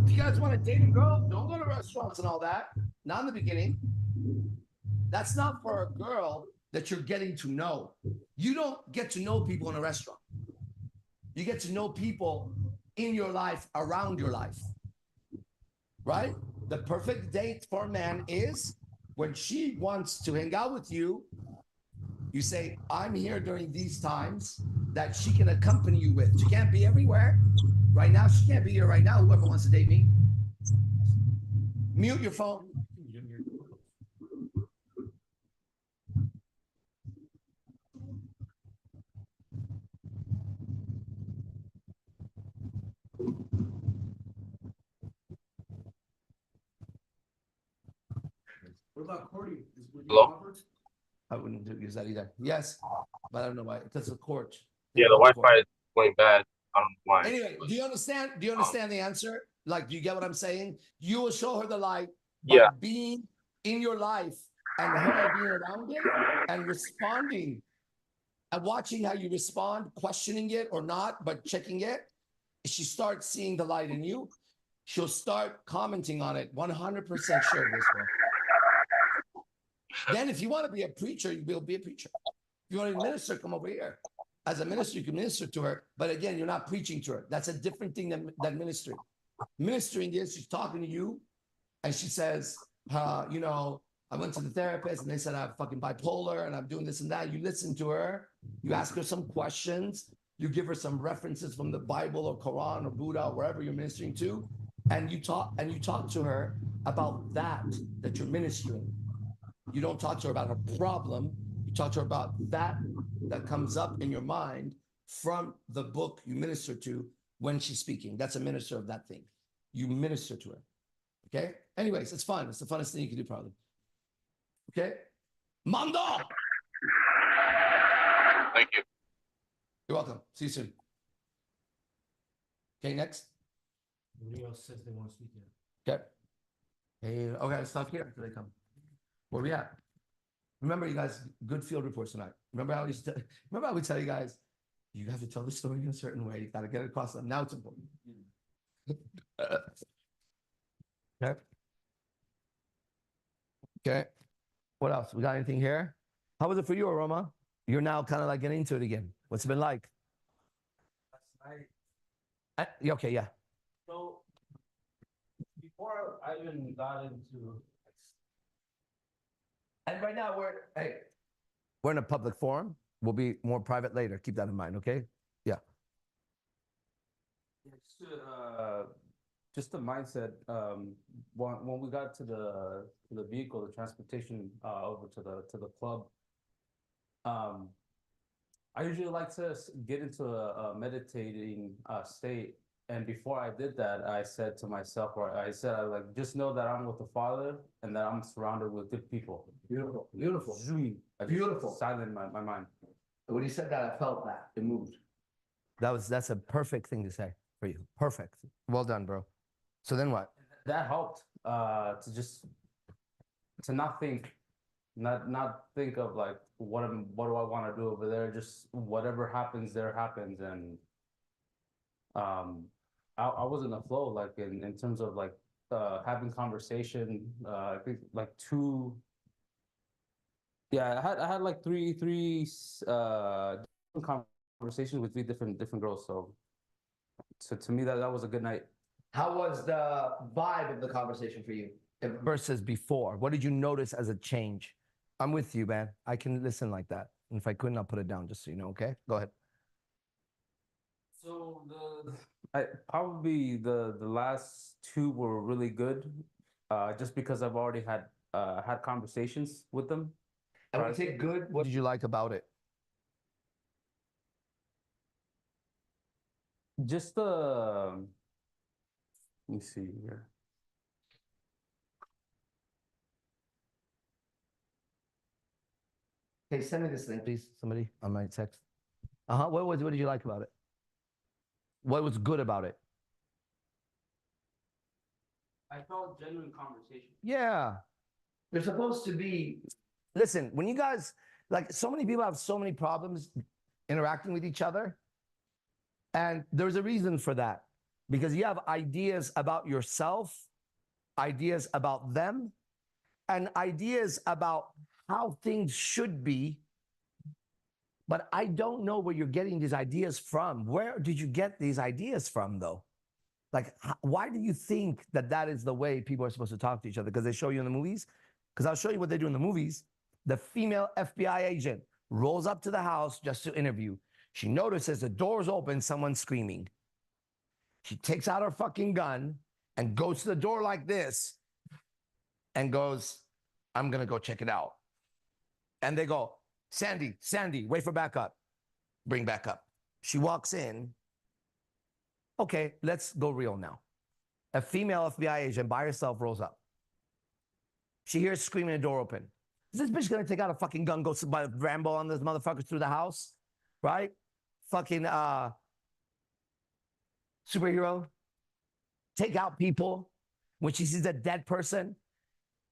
If you guys want to date a girl, don't go to restaurants and all that. Not in the beginning. That's not for a girl that you're getting to know. You don't get to know people in a restaurant. You get to know people in your life, around your life. Right? The perfect date for a man is when she wants to hang out with you, you say, I'm here during these times that she can accompany you with. She can't be everywhere. Right now, she can't be here right now. Whoever wants to date me. Mute your phone. What about courting? Would you Hello? offer? I wouldn't use that either. Yes, but I don't know why. Because of court. Yeah, the Wi-Fi is going bad. I don't know why. Anyway, do you understand? Do you understand the answer? Like, do you get what I'm saying? You will show her the light by Yeah. being in your life and her being around it and responding and watching how you respond, questioning it or not, but checking it. She starts seeing the light in you. She'll start commenting on it. 100% sure this will. Then, if you want to be a preacher, you will be a preacher. If you want to minister, come over here. As a minister, you can minister to her. But again, you're not preaching to her. That's a different thing than ministering. Ministering is she's talking to you, and she says, you know, I went to the therapist, and they said I have fucking bipolar, and I'm doing this and that. You listen to her. You ask her some questions. You give her some references from the Bible or Quran or Buddha or wherever you're ministering to, and you talk to her about that you're ministering. You don't talk to her about her problem. You talk to her about that comes up in your mind from the book you minister to when she's speaking. That's a minister of that thing. You minister to her. Okay? Anyways, it's fun. It's the funnest thing you can do, probably. Okay? Mando! Thank you. You're welcome. See you soon. Okay, next. Nobody else says they want to speak yet. Okay. Hey, okay, let's stop here until they come. Where we at? Remember, you guys, good field reports tonight. Remember how we tell you guys, you have to tell the story in a certain way. You got to get it across them. Now it's important. Okay. Okay. What else? We got anything here? How was it for you, Aroma? You're now kind of like getting into it again. What's it been like? Last night. Okay, yeah. So before I even got into, And right now we're in a public forum. We'll be more private later. Keep that in mind, okay? Yeah. just the mindset. When we got to the vehicle, the transportation over to the club, I usually like to get into a meditating state. And before I did that, I said to myself, I like, just know that I'm with the Father and that I'm surrounded with good people. Beautiful, beautiful. Zoom. Beautiful. Silent my mind. When you said that, I felt that. It moved. That's a perfect thing to say for you. Perfect. Well done, bro. So then what? That helped to not think of like what do I want to do over there. Just whatever happens there happens. And I was in a flow, like in terms of like having conversation. I think like I had like three different conversations with three different girls. So to me that was a good night. How was the vibe of the conversation for you versus before? What did you notice as a change? I'm with you, man. I can listen like that. And if I couldn't, I'll put it down just so you know, okay? Go ahead. So probably the last two were really good, just because I've already had conversations with them. And when you say good, what did you like about it? Just let me see here. Okay, send me this link, please. Somebody on my text. What did you like about it? What was good about it? I felt genuine conversation. Yeah. They're supposed to be. Listen, when you guys, like, so many people have so many problems interacting with each other. And there's a reason for that. Because you have ideas about yourself, ideas about them, and ideas about how things should be. But I don't know where you're getting these ideas from. Where did you get these ideas from, though? Like, why do you think that is the way people are supposed to talk to each other? Because they show you in the movies? Because I'll show you what they do in the movies. The female FBI agent rolls up to the house just to interview. She notices the door's open, someone's screaming. She takes out her fucking gun and goes to the door like this and goes, I'm going to go check it out. And they go, Sandy, wait for backup. Bring backup. She walks in. Okay, let's go real now. A female FBI agent by herself rolls up. She hears screaming, the door open. Is this bitch gonna take out a fucking gun, go by Rambo on this motherfucker through the house? Right? Fucking superhero, take out people. When she sees a dead person,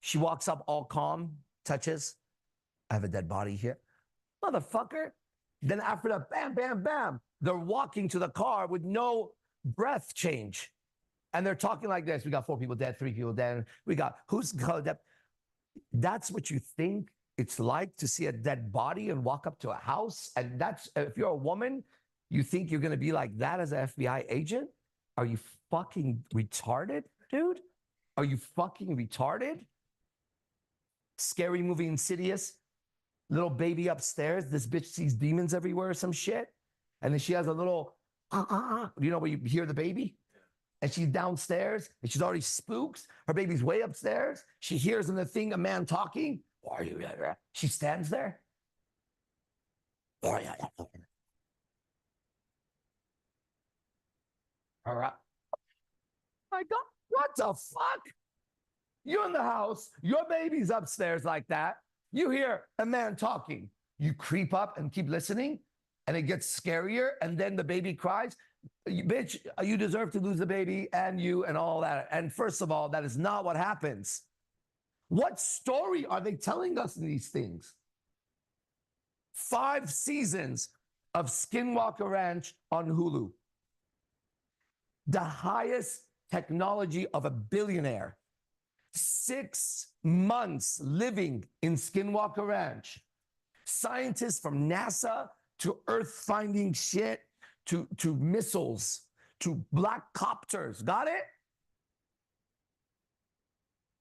she walks up all calm, touches. I have a dead body here. Motherfucker. Then after that, bam, bam, bam, they're walking to the car with no breath change. And they're talking like this. We got 4 people dead, 3 people dead. We got who's dead. That's what you think it's like to see a dead body and walk up to a house. And that's, if you're a woman, you think you're going to be like that as an FBI agent? Are you fucking retarded, dude? Are you fucking retarded? Scary movie, Insidious. Little baby upstairs. This bitch sees demons everywhere or some shit. And then she has a little, you know, where you hear the baby? And she's downstairs and she's already spooked. Her baby's way upstairs. She hears in the thing a man talking. Why are you there? She stands there. All right. My God, what the fuck? You're in the house. Your baby's upstairs like that. You hear a man talking. You creep up and keep listening, and it gets scarier. And then the baby cries. Bitch, you deserve to lose the baby and you and all that. And first of all, that is not what happens. What story are they telling us in these things? 5 seasons of Skinwalker Ranch on Hulu. The highest technology of a billionaire. 6 months living in Skinwalker Ranch. Scientists from NASA to earth-finding shit to missiles to black copters. Got it?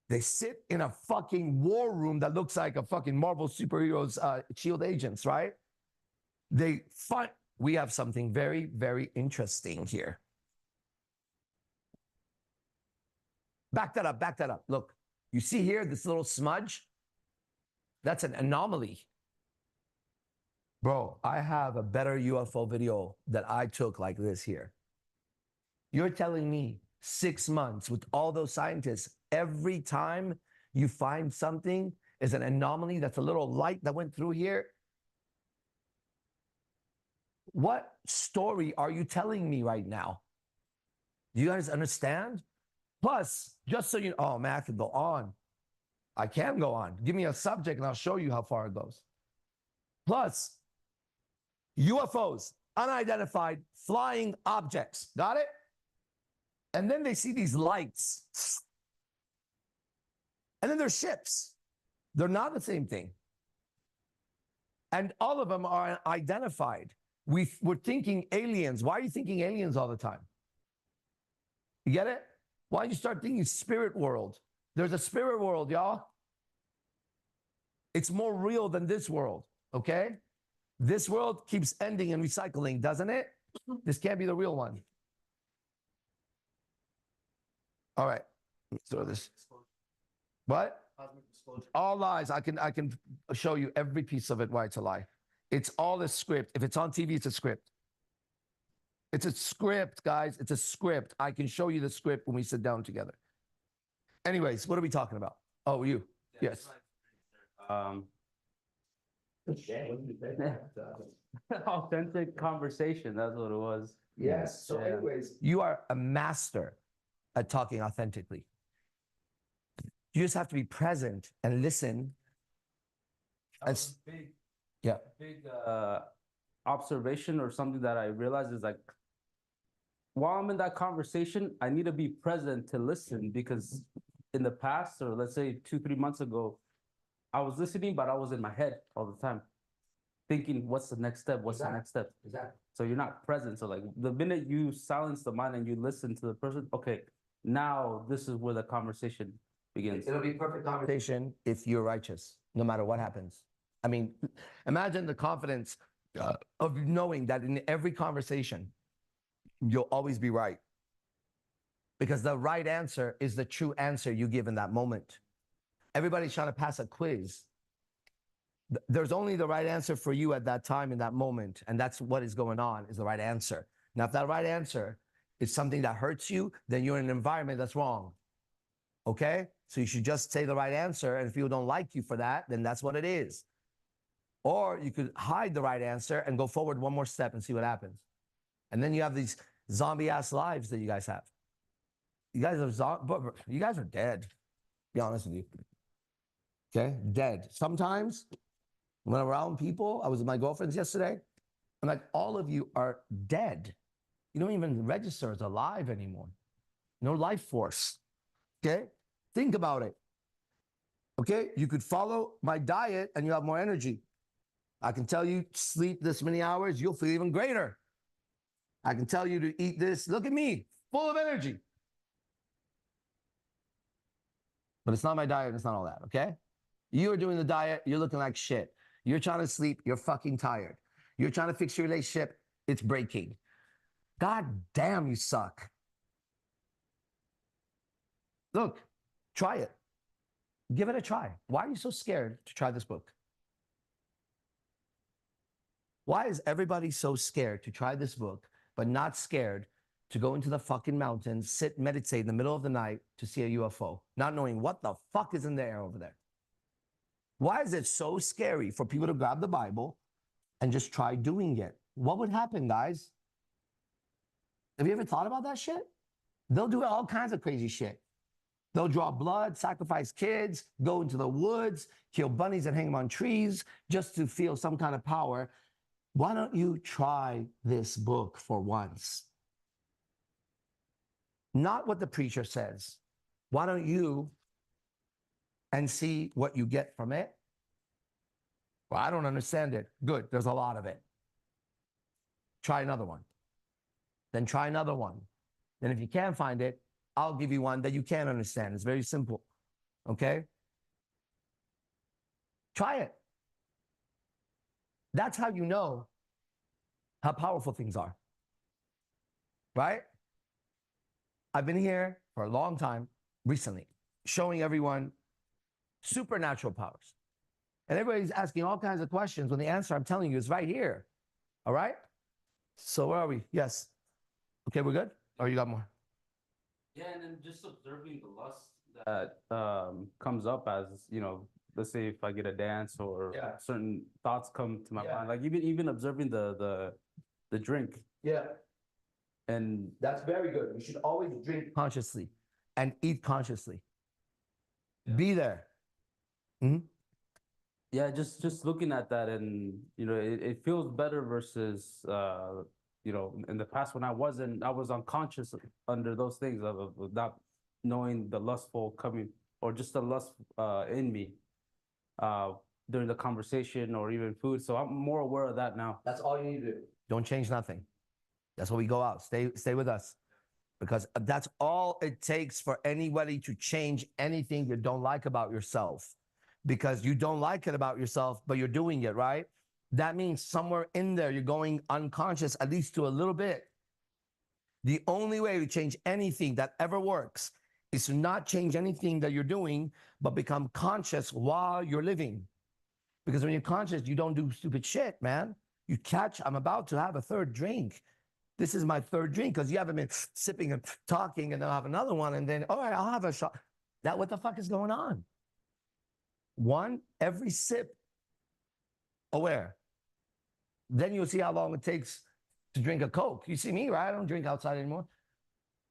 They sit in a fucking war room that looks like a fucking Marvel superheroes, shield agents, right? They find, we have something very, very interesting here. Back that up, back that up. Look, you see here, this little smudge? That's an anomaly. Bro, I have a better UFO video that I took like this here. You're telling me 6 months with all those scientists, every time you find something is an anomaly that's a little light that went through here? What story are you telling me right now? Do you guys understand? Plus, just so you know, oh man, I could go on. I can go on. Give me a subject and I'll show you how far it goes. Plus, UFOs, unidentified flying objects. Got it? And then they see these lights. And then there's ships. They're not the same thing. And all of them are identified. We're thinking aliens. Why are you thinking aliens all the time? You get it? Why don't you start thinking spirit world? There's a spirit world, y'all. It's more real than this world, okay? This world keeps ending and recycling, doesn't it? This can't be the real one. All right, let's throw this. What? All lies. I can show you every piece of it why it's a lie. It's all a script. If it's on TV, it's a script. It's a script, guys. It's a script. I can show you the script when we sit down together. Anyways, what are we talking about? Oh, you. Yes. Authentic conversation. That's what it was. Yes. So, anyways, you are a master at talking authentically. You just have to be present and listen. As Big, yeah. big observation or something that I realized is like, while I'm in that conversation, I need to be present to listen, because in the past, or let's say 2-3 months ago, I was listening, but I was in my head all the time, thinking, what's the next step? What's the next step? Exactly. So you're not present. So like the minute you silence the mind and you listen to the person, okay, now this is where the conversation begins. It'll be perfect conversation if you're righteous, no matter what happens. I mean, imagine the confidence of knowing that in every conversation, you'll always be right. Because the right answer is the true answer you give in that moment. Everybody's trying to pass a quiz. There's only the right answer for you at that time, in that moment. And that's what is going on, is the right answer. Now, if that right answer is something that hurts you, then you're in an environment that's wrong. Okay? So you should just say the right answer. And if people don't like you for that, then that's what it is. Or you could hide the right answer and go forward one more step and see what happens. And then you have these zombie ass lives that you guys have. You guys are dead. Be honest with you. Okay, dead. Sometimes when I'm around people, I was with my girlfriends yesterday. I'm like, all of you are dead. You don't even register as alive anymore. No life force. Okay, think about it. Okay, you could follow my diet and you have more energy. I can tell you sleep this many hours, you'll feel even greater. I can tell you to eat this. Look at me, full of energy. But it's not my diet, it's not all that, okay? You're doing the diet, you're looking like shit. You're trying to sleep, you're fucking tired. You're trying to fix your relationship, it's breaking. God damn, you suck. Look, try it. Give it a try. Why are you so scared to try this book? Why is everybody so scared to try this book, but not scared to go into the fucking mountains, sit, meditate in the middle of the night to see a UFO, not knowing what the fuck is in the air over there? Why is it so scary for people to grab the Bible and just try doing it? What would happen, guys? Have you ever thought about that shit? They'll do all kinds of crazy shit. They'll draw blood, sacrifice kids, go into the woods, kill bunnies and hang them on trees just to feel some kind of power. Why don't you try this book for once? Not what the preacher says. Why don't you and see what you get from it? Well, I don't understand it. Good, there's a lot of it. Try another one. Then try another one. Then if you can't find it, I'll give you one that you can understand. It's very simple, okay? Try it. That's how you know how powerful things are, right? I've been here for a long time recently, showing everyone supernatural powers. And everybody's asking all kinds of questions when the answer I'm telling you is right here, all right? So where are we? Yes. Okay, we're good? Or you got more? Yeah, and then just observing the lust that comes up as, you know, let's say if I get a dance or Yeah. certain thoughts come to my Yeah. mind, like even observing the drink. Yeah. And That's very good. You should always drink consciously and eat consciously. Be there. Mm-hmm. yeah, just looking at that, and you know, it feels better versus you know, in the past when I was unconscious under those things of not knowing the lustful coming or just the lust in me during the conversation or even food. So I'm more aware of that now. That's all you need to do. Don't change nothing. That's why we go out. Stay with us. Because that's all it takes for anybody to change anything you don't like about yourself. Because you don't like it about yourself, but you're doing it, right? That means somewhere in there, you're going unconscious, at least to a little bit. The only way to change anything that ever works is to not change anything that you're doing, but become conscious while you're living. Because when you're conscious, you don't do stupid shit, man. You catch, I'm about to have a third drink. This is my third drink because you haven't been sipping and talking, and then I'll have another one, and then, all right, I'll have a shot. That what the fuck is going on? One, every sip, aware. Then you'll see how long it takes to drink a Coke. You see me, right? I don't drink outside anymore.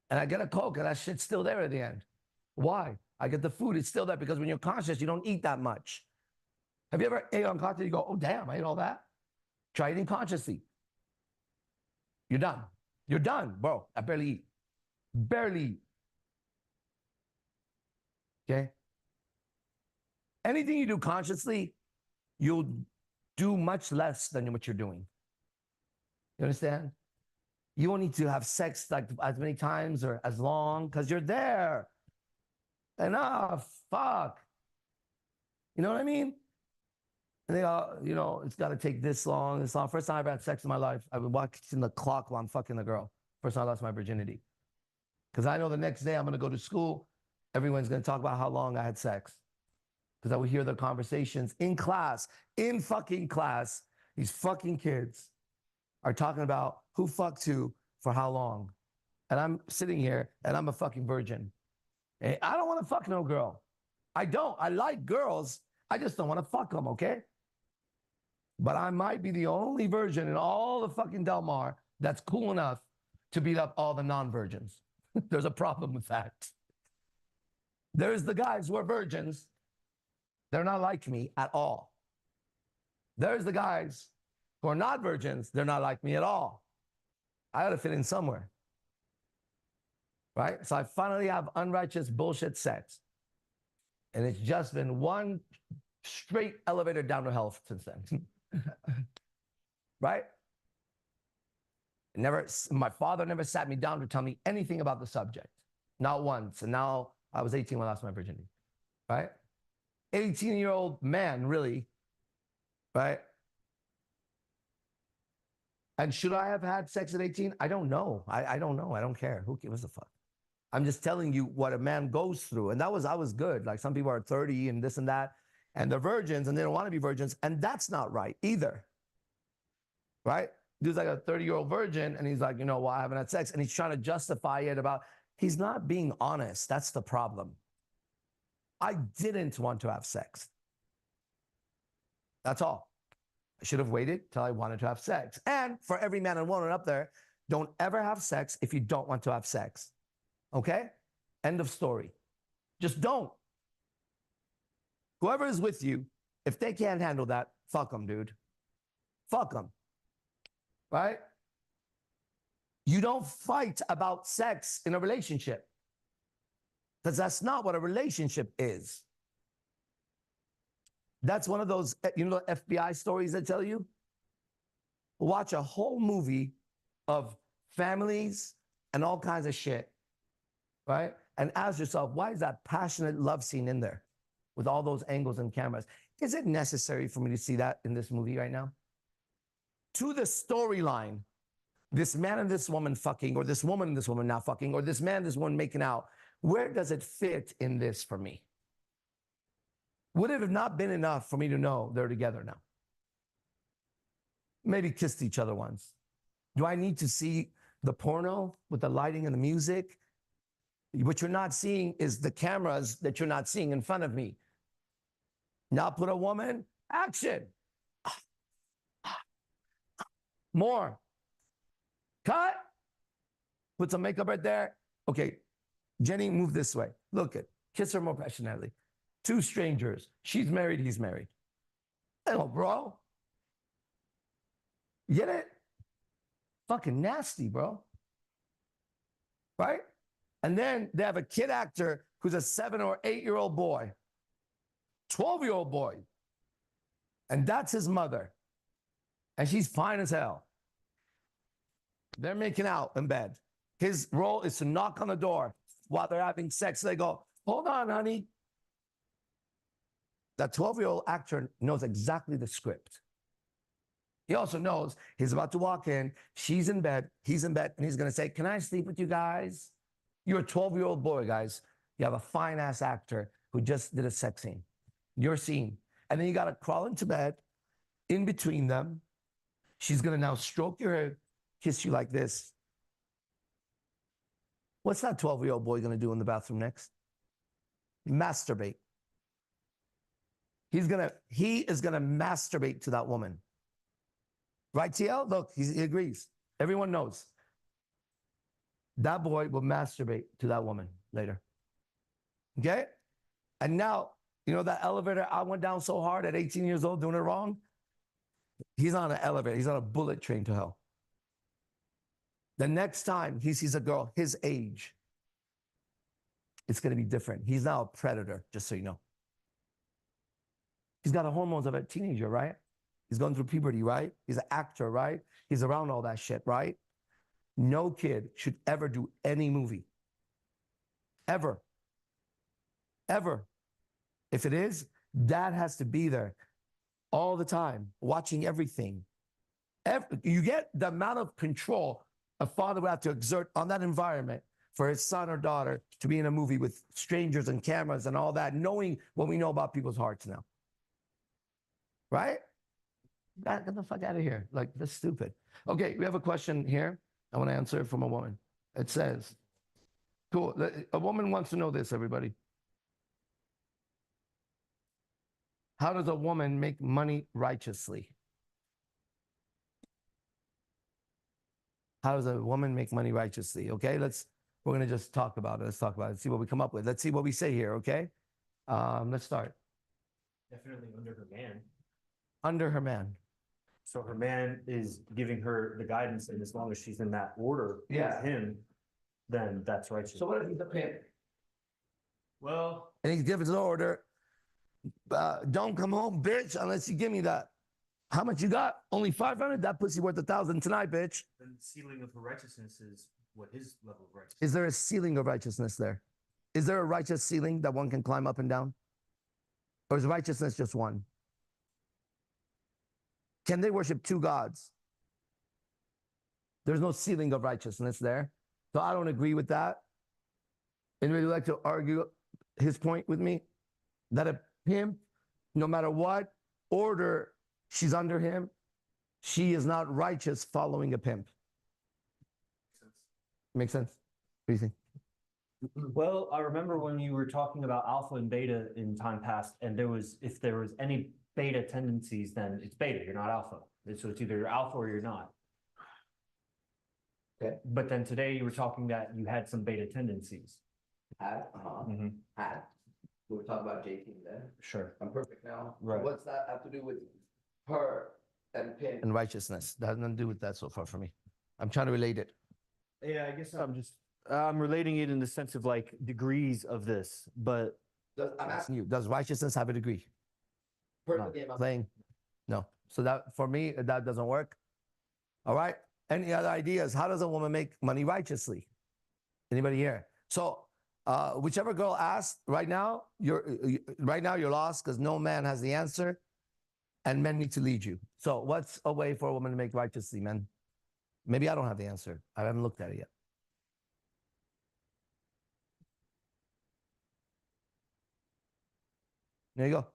And I get a Coke, and that shit's still there at the end. Why? I get the food, it's still there, because when you're conscious, you don't eat that much. Have you ever ate unconscious? You go, oh, damn, I ate all that? Try eating consciously. You're done. You're done, bro. I barely eat. Barely eat. Okay? Anything you do consciously, you'll do much less than what you're doing. You understand? You won't need to have sex like as many times or as long because you're there. Enough. Fuck. You know what I mean? And they go, you know, it's got to take this long, this long. First time I ever had sex in my life, I would watch in the clock while I'm fucking the girl. First time I lost my virginity. Because I know the next day I'm going to go to school, everyone's going to talk about how long I had sex. Because I would hear the conversations in class, in fucking class. These fucking kids are talking about who fucked who for how long. And I'm sitting here and I'm a fucking virgin. And I don't want to fuck no girl. I don't. I like girls. I just don't want to fuck them, okay? But I might be the only virgin in all the fucking Del Mar that's cool enough to beat up all the non-virgins. There's a problem with that. There's the guys who are virgins. They're not like me at all. There's the guys who are not virgins. They're not like me at all. I got to fit in somewhere. Right? So I finally have unrighteous bullshit sex. And it's just been one straight elevator down to hell since then. Right? My father never sat me down to tell me anything about the subject. Not once. And now I was 18 when I lost my virginity. Right? 18-year-old man, really. Right? And should I have had sex at 18? I don't know. I don't know. I don't care. Who gives a fuck? I'm just telling you what a man goes through. And I was good. Like some people are 30 and this and that, and they're virgins and they don't want to be virgins. And that's not right either. Right? Dude's like a 30-year-old virgin and he's like, you know, well, I haven't had sex. And he's trying to justify it about, he's not being honest. That's the problem. I didn't want to have sex. That's all. I should have waited till I wanted to have sex. And for every man and woman up there, don't ever have sex if you don't want to have sex. Okay? End of story. Just don't. Whoever is with you, if they can't handle that, fuck them, dude. Fuck them. Right? You don't fight about sex in a relationship. Because that's not what a relationship is. That's one of those, you know, FBI stories that tell you? Watch a whole movie of families and all kinds of shit, right? And ask yourself, why is that passionate love scene in there with all those angles and cameras? Is it necessary for me to see that in this movie right now? To the storyline, this man and this woman fucking, or this woman and this woman not fucking, or this man and this woman making out, where does it fit in this for me? Would it have not been enough for me to know they're together now? Maybe kissed each other once. Do I need to see the porno with the lighting and the music? What you're not seeing is the cameras that you're not seeing in front of me. Now put a woman, action. More. Cut. Put some makeup right there. Okay, Jenny, move this way. Look it. Kiss her more passionately. Two strangers. She's married, he's married. Hello, bro. Get it? Fucking nasty, bro. Right? And then they have a kid actor who's a 7 or 8-year-old boy, 12-year-old boy. And that's his mother. And she's fine as hell. They're making out in bed. His role is to knock on the door while they're having sex. They go, hold on, honey. That 12-year-old actor knows exactly the script. He also knows he's about to walk in, she's in bed, he's in bed, and he's going to say, can I sleep with you guys? You're a 12-year-old boy, guys. You have a fine-ass actor who just did a sex scene. Your scene. And then you got to crawl into bed, in between them. She's going to now stroke your hair, kiss you like this. What's that 12-year-old boy going to do in the bathroom next? Masturbate. He is gonna masturbate to that woman. Right, TL? Look, he agrees. Everyone knows. That boy will masturbate to that woman later. Okay? And now, you know that elevator I went down so hard at 18 years old doing it wrong? He's on an elevator. He's on a bullet train to hell. The next time he sees a girl his age, it's going to be different. He's now a predator, just so you know. He's got the hormones of a teenager, right? He's going through puberty, right? He's an actor, right? He's around all that shit, right? No kid should ever do any movie. Ever. Ever. If it is, dad has to be there all the time, watching everything. You get the amount of control a father would have to exert on that environment for his son or daughter to be in a movie with strangers and cameras and all that, knowing what we know about people's hearts now. Right? Get the fuck out of here. Like, that's stupid. Okay, we have a question here. I want to answer it from a woman. It says, cool. A woman wants to know this, everybody. How does a woman make money righteously? How does a woman make money righteously? Okay, we're gonna just talk about it. Let's talk about it. See what we come up with. Let's see what we say here. Okay, let's start. Definitely under her man. Under her man. So her man is giving her the guidance, and as long as she's in that order Yeah. with him, then that's righteous. So what if he's a pimp? Well, And he gives the order, don't come home, bitch, unless you give me that. How much you got? Only 500? That pussy worth 1,000 tonight, bitch. the ceiling of her righteousness is what his level of righteousness. Is there a ceiling of righteousness there? Is there a righteous ceiling that one can climb up and down? Or is righteousness just one? Can they worship two gods? There's no ceiling of righteousness there. So I don't agree with that. Anybody like to argue his point with me? That a pimp, no matter what order she's under him, she is not righteous following a pimp. Make sense? What do you think? Well, I remember when you were talking about alpha and beta in time past, and if there was any beta tendencies, then it's beta, you're not alpha. So it's either you're alpha or you're not. Okay. But then today you were talking that you had some beta tendencies. Had. We were talking about JT then. Sure. I'm perfect now. Right. What's that have to do with her and pimp? And righteousness. That has nothing to do with that so far for me. I'm trying to relate it. Yeah, I guess I'm relating it in the sense of like degrees of this, but I'm asking you, does righteousness have a degree? Per the game I'm playing? No. So that for me, that doesn't work. All right. Any other ideas? How does a woman make money righteously? Anybody here? So whichever girl asked right now, you're lost because no man has the answer, and men need to lead you. So what's a way for a woman to make righteously, men? Maybe I don't have the answer. I haven't looked at it yet. There you go.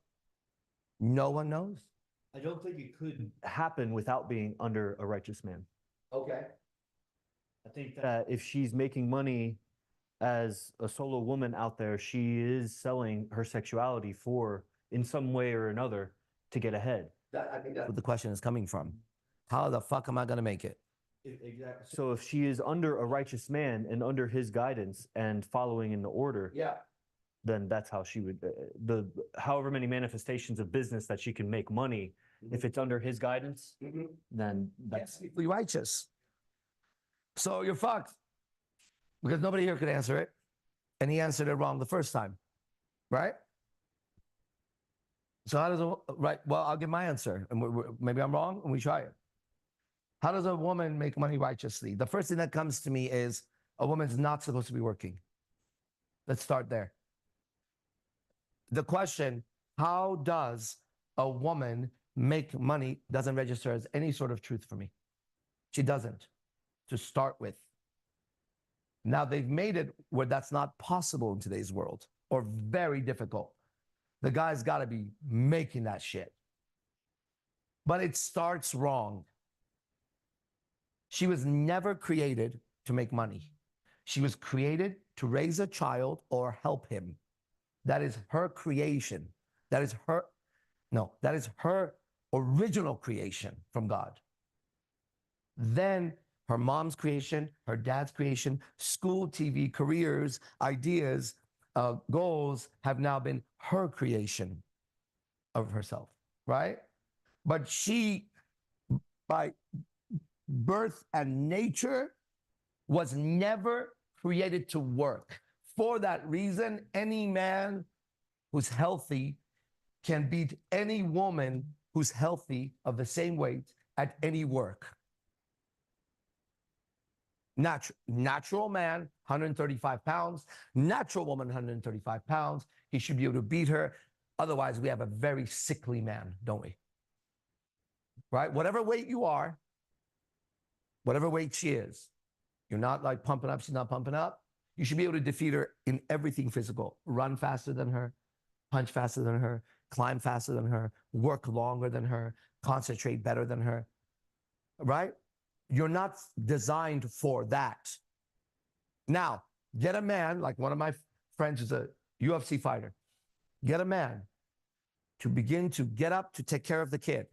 No one knows. I don't think it could happen without being under a righteous man. Okay. I think that if she's making money as a solo woman out there, she is selling her sexuality in some way or another to get ahead. I think that's what the question is coming from. How the fuck am I going to make it? Exactly. So if she is under a righteous man and under his guidance and following in the order, Yeah. then that's how she would, however many manifestations of business that she can make money, if it's under his guidance, then that's righteous. So you're fucked because nobody here could answer it. And he answered it wrong the first time, right? So how does well, I'll give my answer and maybe I'm wrong and we try it. How does a woman make money righteously? The first thing that comes to me is a woman's not supposed to be working. Let's start there. The question, how does a woman make money, doesn't register as any sort of truth for me. She doesn't, to start with. Now they've made it where that's not possible in today's world, or very difficult. The guy's got to be making that shit. But it starts wrong. She was never created to make money. She was created to raise a child or help him. That is her creation. That is her original creation from God. Then her mom's creation, her dad's creation, school, TV, careers, ideas, goals have now been her creation of herself, right? But she, by birth and nature, was never created to work. For that reason, any man who's healthy can beat any woman who's healthy of the same weight at any work. Natural man, 135 pounds. Natural woman, 135 pounds. He should be able to beat her. Otherwise, we have a very sickly man, don't we? Right? Whatever weight you are, whatever weight she is, you're not like pumping up, she's not pumping up. You should be able to defeat her in everything physical. Run faster than her, punch faster than her, climb faster than her, work longer than her, concentrate better than her, right? You're not designed for that. Now, get a man, like one of my friends is a UFC fighter. Get a man to begin to get up to take care of the kid,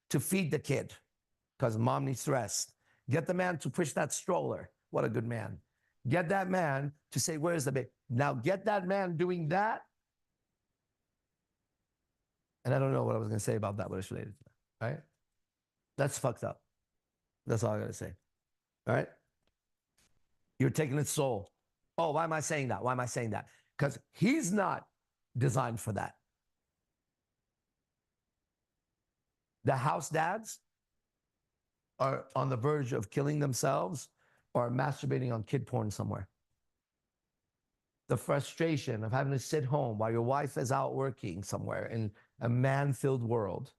to feed the kid, because mom needs rest. Get the man to push that stroller. What a good man. Get that man to say, where's the baby? Now get that man doing that. And I don't know what I was going to say about that, but it's related to that, right? That's fucked up. That's all I got to say. All right? You're taking its soul. Oh, why am I saying that? Why am I saying that? Because he's not designed for that. The house dads are on the verge of killing themselves or masturbating on kid porn somewhere. The frustration of having to sit home while your wife is out working somewhere in a man-filled world,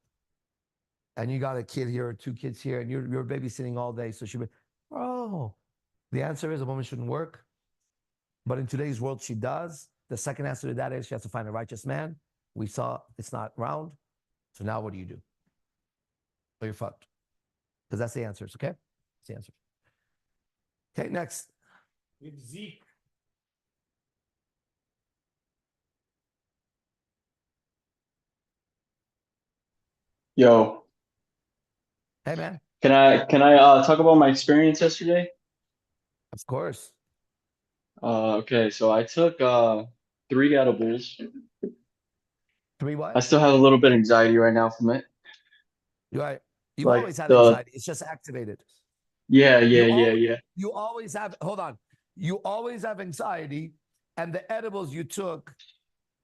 and you got a kid here or two kids here, and you're babysitting all day. So oh, the answer is a woman shouldn't work. But in today's world, she does. The second answer to that is she has to find a righteous man. We saw it's not round. So now what do you do? So you're fucked. Because that's the answers, okay? That's the answer. Okay, next. We have Zeke. Yo, Hey, man. can I talk about my experience yesterday? Of course. Okay, so I took 3 edibles. 3 I what? still have a little bit of anxiety right now from it. Right. You've Like always had the anxiety. It's just activated. yeah, You always have, hold on. You always have anxiety, and the edibles you took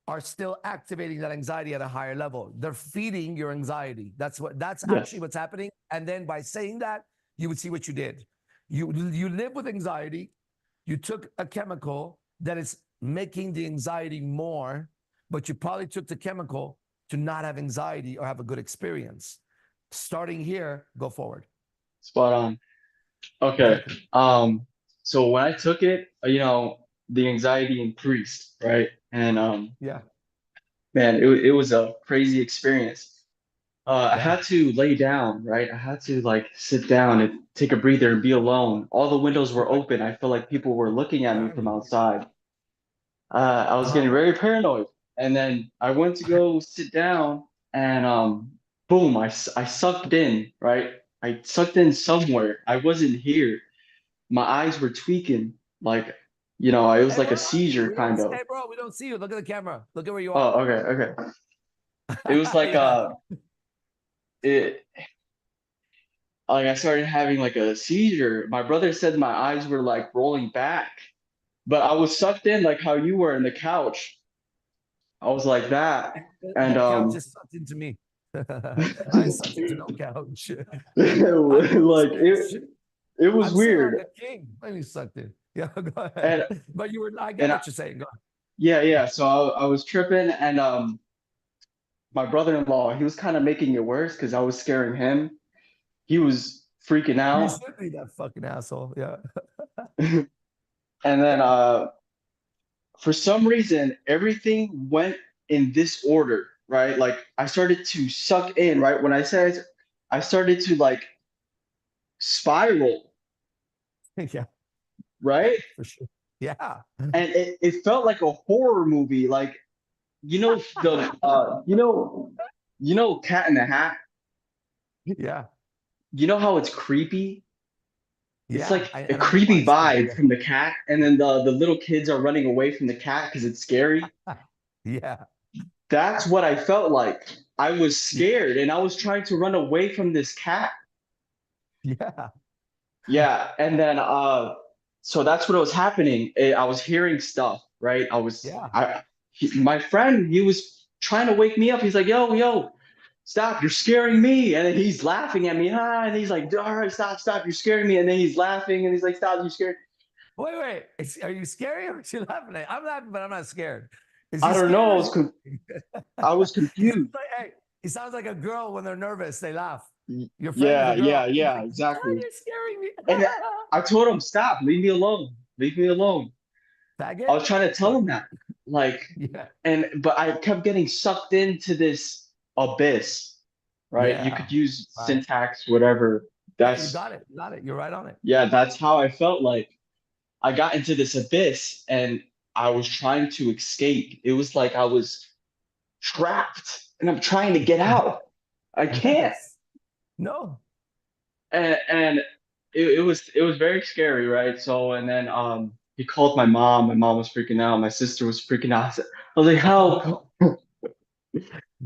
are still activating that anxiety at a higher level. They're feeding your anxiety. That's Yes. actually what's happening. And then by saying that, you would see what you did. You live with anxiety. You took a chemical that is making the anxiety more, but you probably took the chemical to not have anxiety or have a good experience. Starting here, go forward. Spot on. Okay. So when I took it, the anxiety increased, right? And Yeah. man, it was a crazy experience. I Yeah. had to lay down, right? I had to like sit down and take a breather and be alone. All the windows were open. I felt like people were looking at me from outside. I was getting very paranoid. And then I went to go sit down and boom, I sucked in, right? I sucked in somewhere. I wasn't here. My eyes were tweaking, like, it was Hey, like where a are you? seizure kind of. Hey, bro, we don't see you. Look at the camera. Look at where you are. Oh, okay, okay. It was like Yeah. it like I started having like a seizure. My brother said my eyes were like rolling back, but I was sucked in like how you were in the couch. I was like that. And That couch is sucked into me. I sucked into no couch. I'm like ruthless. it was I'm sitting like weird. a king. Let me sucked in. Yeah, go And ahead. But I get and I, what you're saying. Go yeah. So I was tripping and my brother-in-law, he was kind of making it worse because I was scaring him. He was freaking ahead. You out. should be that fucking asshole. Yeah. And then Yeah. for some reason, everything went in this order, right? Like I started to suck in, right? When I said I started to like spiral, Yeah, right? for sure. Yeah. And it felt like a horror movie. Like, Cat in the Hat? Yeah. You know how it's creepy? It's Yeah. like a And I know why creepy it's creepy. vibe from the cat, and then the little kids are running away from the cat because it's scary. Yeah. Yeah. That's what I felt like. I was Yeah. scared and I was trying to run away from this cat. Yeah. Yeah, and then so that's what was happening. I was hearing stuff, right? Yeah. My friend, he was trying to wake me up. He's like, yo, stop, you're scaring me. And then he's laughing at me, and he's like, all right, stop, you're scaring me. And then he's laughing and he's like, stop, you're scaring. Wait. Are you scary or is you laughing at? I'm laughing, but I'm not scared. Is I he don't scared know. or is he I was he sounds confused. like, hey, he sounds like a girl when they're nervous, they laugh. Your friend is Yeah, a girl. He's yeah, like, oh, exactly. you're scaring me. And I told him, stop, leave me alone. Leave me alone. I Faggot? was trying to tell Fuck. him that. Like, Yeah. but I kept getting sucked into this abyss, right? You Yeah. could use Right. syntax, whatever. Yeah, you That's got it. You got it. You're right on it. yeah, that's how I felt like I got into this abyss and I was trying to escape. It was like I was trapped and I'm trying to get out. I can't. Yes. No. And it was very scary, right? So and then he called my mom. My mom was freaking out. My sister was freaking out. I was like, help. And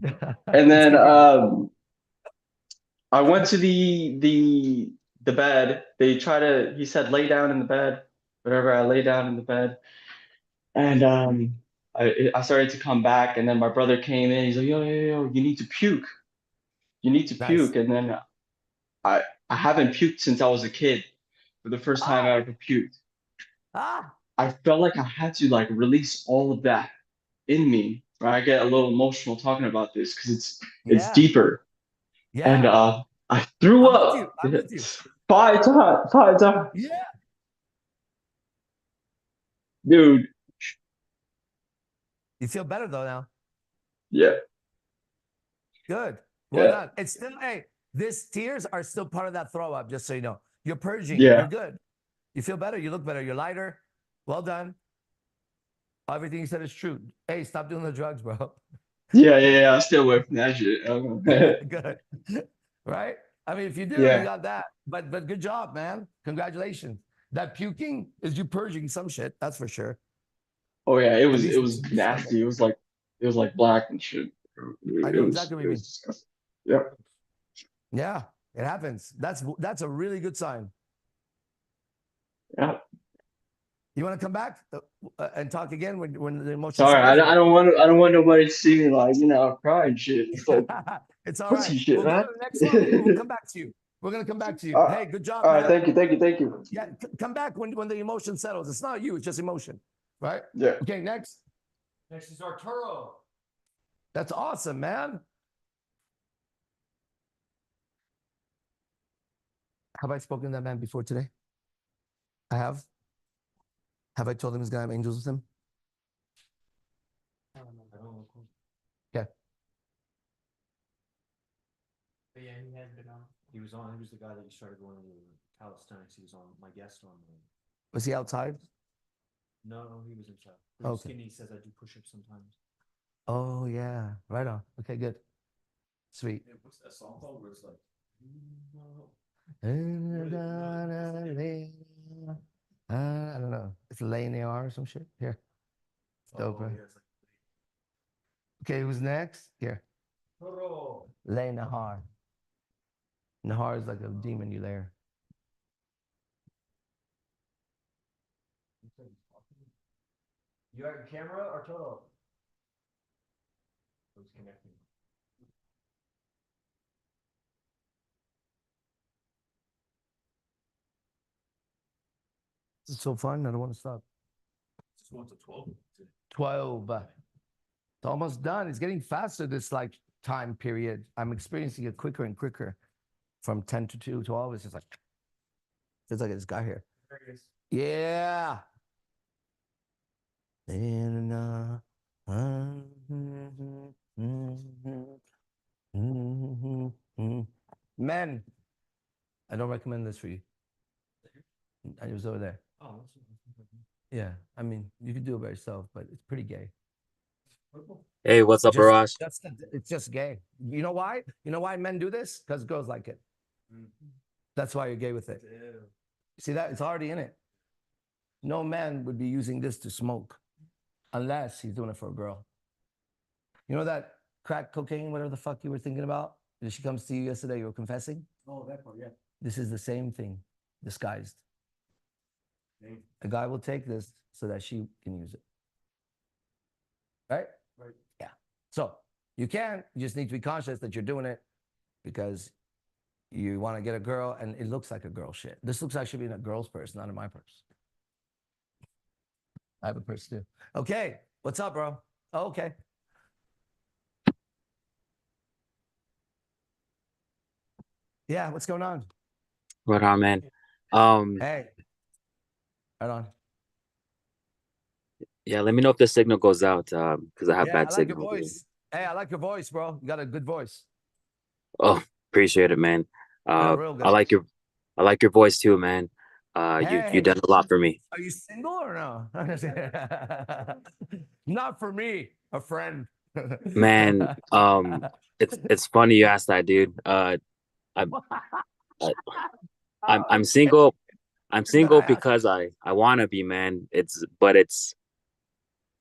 It's then creepy. I went to the bed. He said lay down in the bed. Whatever, I lay down in the bed. And I started to come back, and then my brother came in. He's like, yo, you need to puke. You need to Nice. puke. And then I haven't puked since I was a kid. For the first time I Ah, ever puked. ah, I felt like I had to like release all of that in me. Right? I get a little emotional talking about this because it's yeah, deeper. And yeah. I threw I'm with you. up I'm with you. 5 times, 5 times. Yeah. Dude, You feel better though now. yeah, Good. Well yeah, done. It's still, hey, this tears are still part of that throw up, just so you know. You're purging. yeah, You're good. You feel better. You look better. You're lighter. Well done. Everything you said is true. Hey, stop doing the drugs, bro. yeah. I stay away from that shit. Good. Right? I mean, if you do, you Yeah. got that. But good job, man. Congratulations. That puking is you purging some shit. That's for sure. Oh yeah, At it least was you start it. nasty. It was like black and shit. I It know exactly what it you was mean. disgusting. Yeah. Yeah, it happens. That's a really good sign. Yeah. You want to come back and talk again when the emotion Sorry, settles? I don't want nobody to see me like, cry and shit. It's like It's all right. pussy shit, We'll go man. to the next one. We'll come back to you. We're gonna come back to you. All Hey, good job, right, man. thank you. Yeah, come back when the emotion settles. It's not you, it's just emotion. Right? Yeah. Okay, next. Next is Arturo. That's awesome, man. Have I spoken to that man before today? I have. Have I told him he's gonna have angels with him? Yeah. But yeah, he has been on. He was the guy that you started going to calisthenics. He was on my guest on. Was he outside? No, he was inside. Okay. Skinny says I do push-ups sometimes. Oh yeah. Right on. Okay, good. Sweet. Yeah, what's that song called where it's like, I don't know. It's Lay in the R or some shit. Here. Dope, right? yeah, it's like, Okay, who's next? Here. Arturo. Lay Nahar. Nahar is like a demon you lair. You got your camera, Arturo? Who's connecting? This is so fun. I don't want to stop. Just went to 12. 12. It's almost done. It's getting faster this like time period. I'm experiencing it quicker and quicker from 10 to 2, 12. It's just like, feels like this guy here. There he is. Yeah. Men, I don't recommend this for you. I was over there. Oh, Yeah, I mean, you can do it by yourself, but it's pretty gay. Hey, what's up, Arash? It's just gay. You know why? You know why men do this? Because girls like it. That's why you're gay with it. See that? It's already in it. No man would be using this to smoke unless he's doing it for a girl. You know that crack cocaine, whatever the fuck you were thinking about? If she comes to you yesterday, you were confessing? Oh, that part, yeah. This is the same thing, disguised. A guy will take this so that she can use it. Right? Right. Yeah. So you just need to be conscious that you're doing it because you want to get a girl and it looks like a girl shit. This looks like it should be in a girl's purse, not in my purse. I have a purse too. Okay. What's up, bro? Oh, okay. Yeah, what's going on? What on, man? Hey. Right on. Yeah, let me know if the signal goes out, because I have Yeah, bad I like signal. your voice. Hey, I like your voice, bro. You got a good voice. Oh, appreciate it, man. Real good. I like your voice too, man. You Hey. done a lot for me. Are you single or no? Not for me, a friend. Man, it's funny you asked that, dude. I I'm single. I'm Reason that single I asked- because I want to be, man.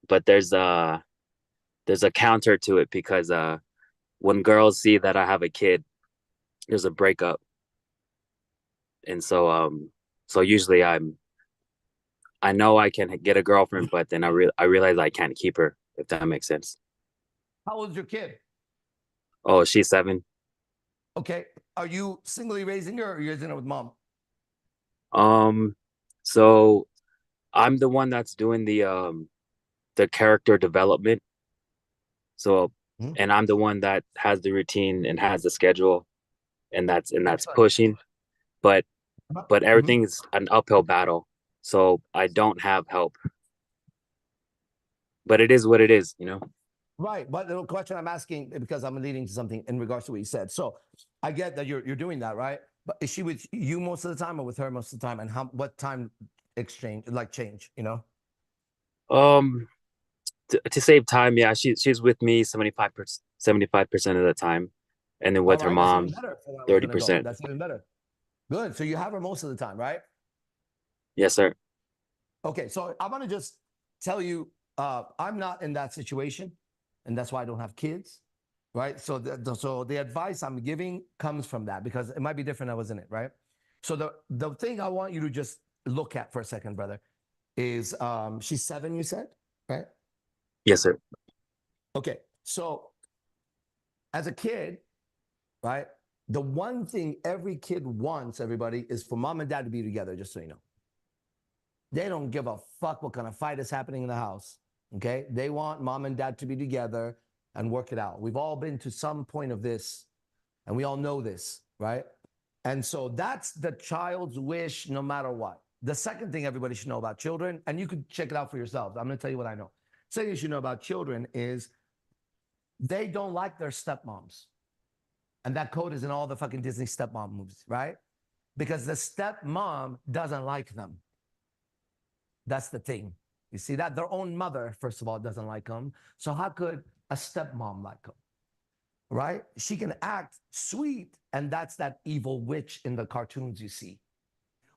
But there's a counter to it because when girls see that I have a kid, there's a breakup. And so usually I know I can get a girlfriend, but then I realize I can't keep her, if that makes sense. How old is your kid? Oh, she's 7. Okay. Are you singly raising her or you're raising her with mom? So I'm the one that's doing the character development. So Mhm. and I'm the one that has the routine and has the schedule and that's Excellent. pushing. But Mhm. everything's an uphill battle. So I don't have help. But it is what it is, you know? Right. But the question I'm asking, because I'm leading to something in regards to what you said. So I get that you're doing that, right? But is she with you most of the time or with her most of the time? And what time exchange, like change, you know? Um to save time, yeah, she's with me 75% of the time. And then All with her right. That's even mom, better for where I was going to go. 30%. That's even better. Good. So you have her most of the time, right? Yes, sir. Okay. So I'm going to just tell you, I'm not in that situation. And that's why I don't have kids. Right. So the advice I'm giving comes from that because it might be different. I was in it. Right. So the thing I want you to just look at for a second, brother, is she's 7, you said, right? Yes, sir. Okay. So as a kid, right, the one thing every kid wants, everybody, is for mom and dad to be together, just so you know. They don't give a fuck what kind of fight is happening in the house. Okay. They want mom and dad to be together and work it out. We've all been to some point of this and we all know this, right? And so that's the child's wish no matter what. The second thing everybody should know about children, and you could check it out for yourselves. I'm going to tell you what I know. Second thing you should know about children is they don't like their stepmoms. And that code is in all the fucking Disney stepmom movies, right? Because the stepmom doesn't like them. That's the thing. You see that? Their own mother, first of all, doesn't like them. So how could a stepmom like them? Right? She can act sweet, and that's that evil witch in the cartoons you see.